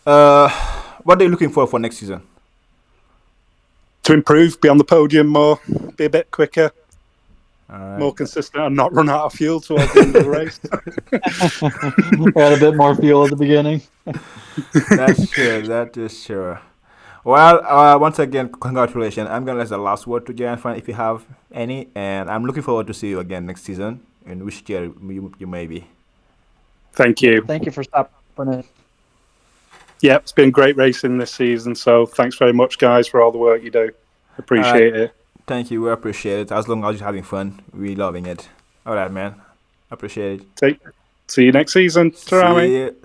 S1: what are you looking for next season?
S5: To improve, be on the podium more, be a bit quicker. More consistent and not run out of fuel towards the end of the race.
S2: Had a bit more fuel at the beginning.
S1: That's true. That is true. Well, once again, congratulations. I'm going to let the last word to Jan if you have any. And I'm looking forward to see you again next season, in which year you may be.
S5: Thank you.
S2: Thank you for stopping in.
S5: Yeah, it's been great racing this season. So thanks very much, guys, for all the work you do. Appreciate it.
S1: Thank you. We appreciate it. As long as you're having fun, we're loving it. All right, man. Appreciate it.
S5: See you next season.
S1: See you.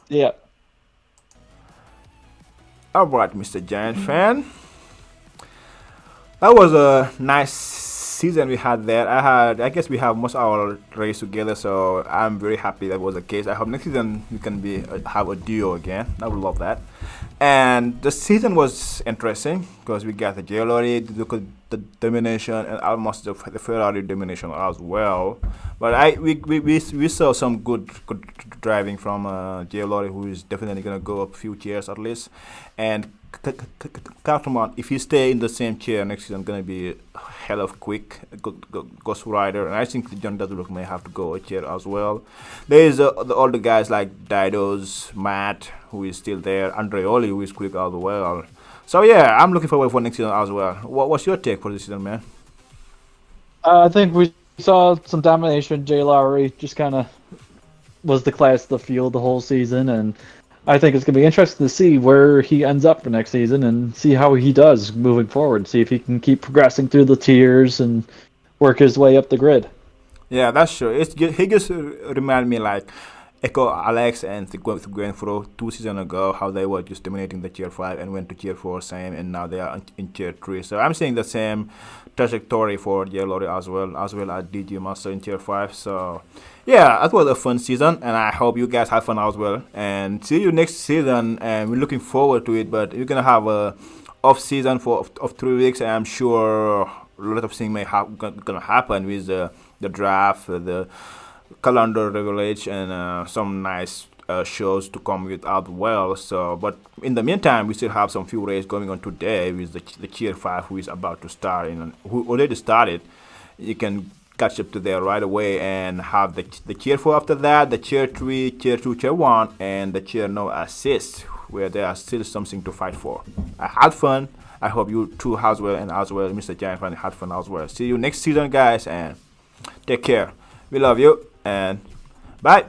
S2: Yeah.
S1: All right, Mr. Giant fan. That was a nice season we had there. I guess we have most of our race together, so I'm very happy that was the case. I hope next season we can have a duo again. I would love that. And the season was interesting because we got the Jlowry, the domination, and almost the Ferrari domination as well. But we saw some good driving from Jlowry, who is definitely gonna go up a few tiers at least. And Cartman, if he stay in the same chair next season, gonna be hell of quick Ghost Rider, and I think Johndoeswork may have to go a chair as well. There is all the guys like Dido's, Matt, who is still there, Andreoli, who is quick as well. So yeah, I'm looking forward for next season as well. What's your take for this season, man?
S2: I think we saw some domination. Jlowry just kind of was the class of the field the whole season, and I think it's going to be interesting to see where he ends up for next season and see how he does moving forward. See if he can keep progressing through the tiers and work his way up the grid.
S1: Yeah, that's true. He just remind me like Echo Alex and going through 2 seasons ago, how they were just dominating the tier 5 and went to tier 4 same, and now they are in tier 3. So I'm seeing the same trajectory for Jlowry as well as DG Master in tier 5. So yeah, it was a fun season, and I hope you guys have fun as well. And see you next season, and we're looking forward to it. But we're gonna have a off season of 3 weeks, and I'm sure a lot of things may gonna happen with the draft, the calendar regulation, and some nice shows to come with as well. So, but in the meantime, we still have some few races going on today with the tier 5 who is about to start and who already started. You can catch up to there right away and have the tier 4 after that, the tier 3, tier 2, tier 1, and the tier no assist, where there are still something to fight for. I had fun. I hope you too as well, and as well Mr. Giant Fan had fun as well. See you next season, guys, and take care. We love you, and bye.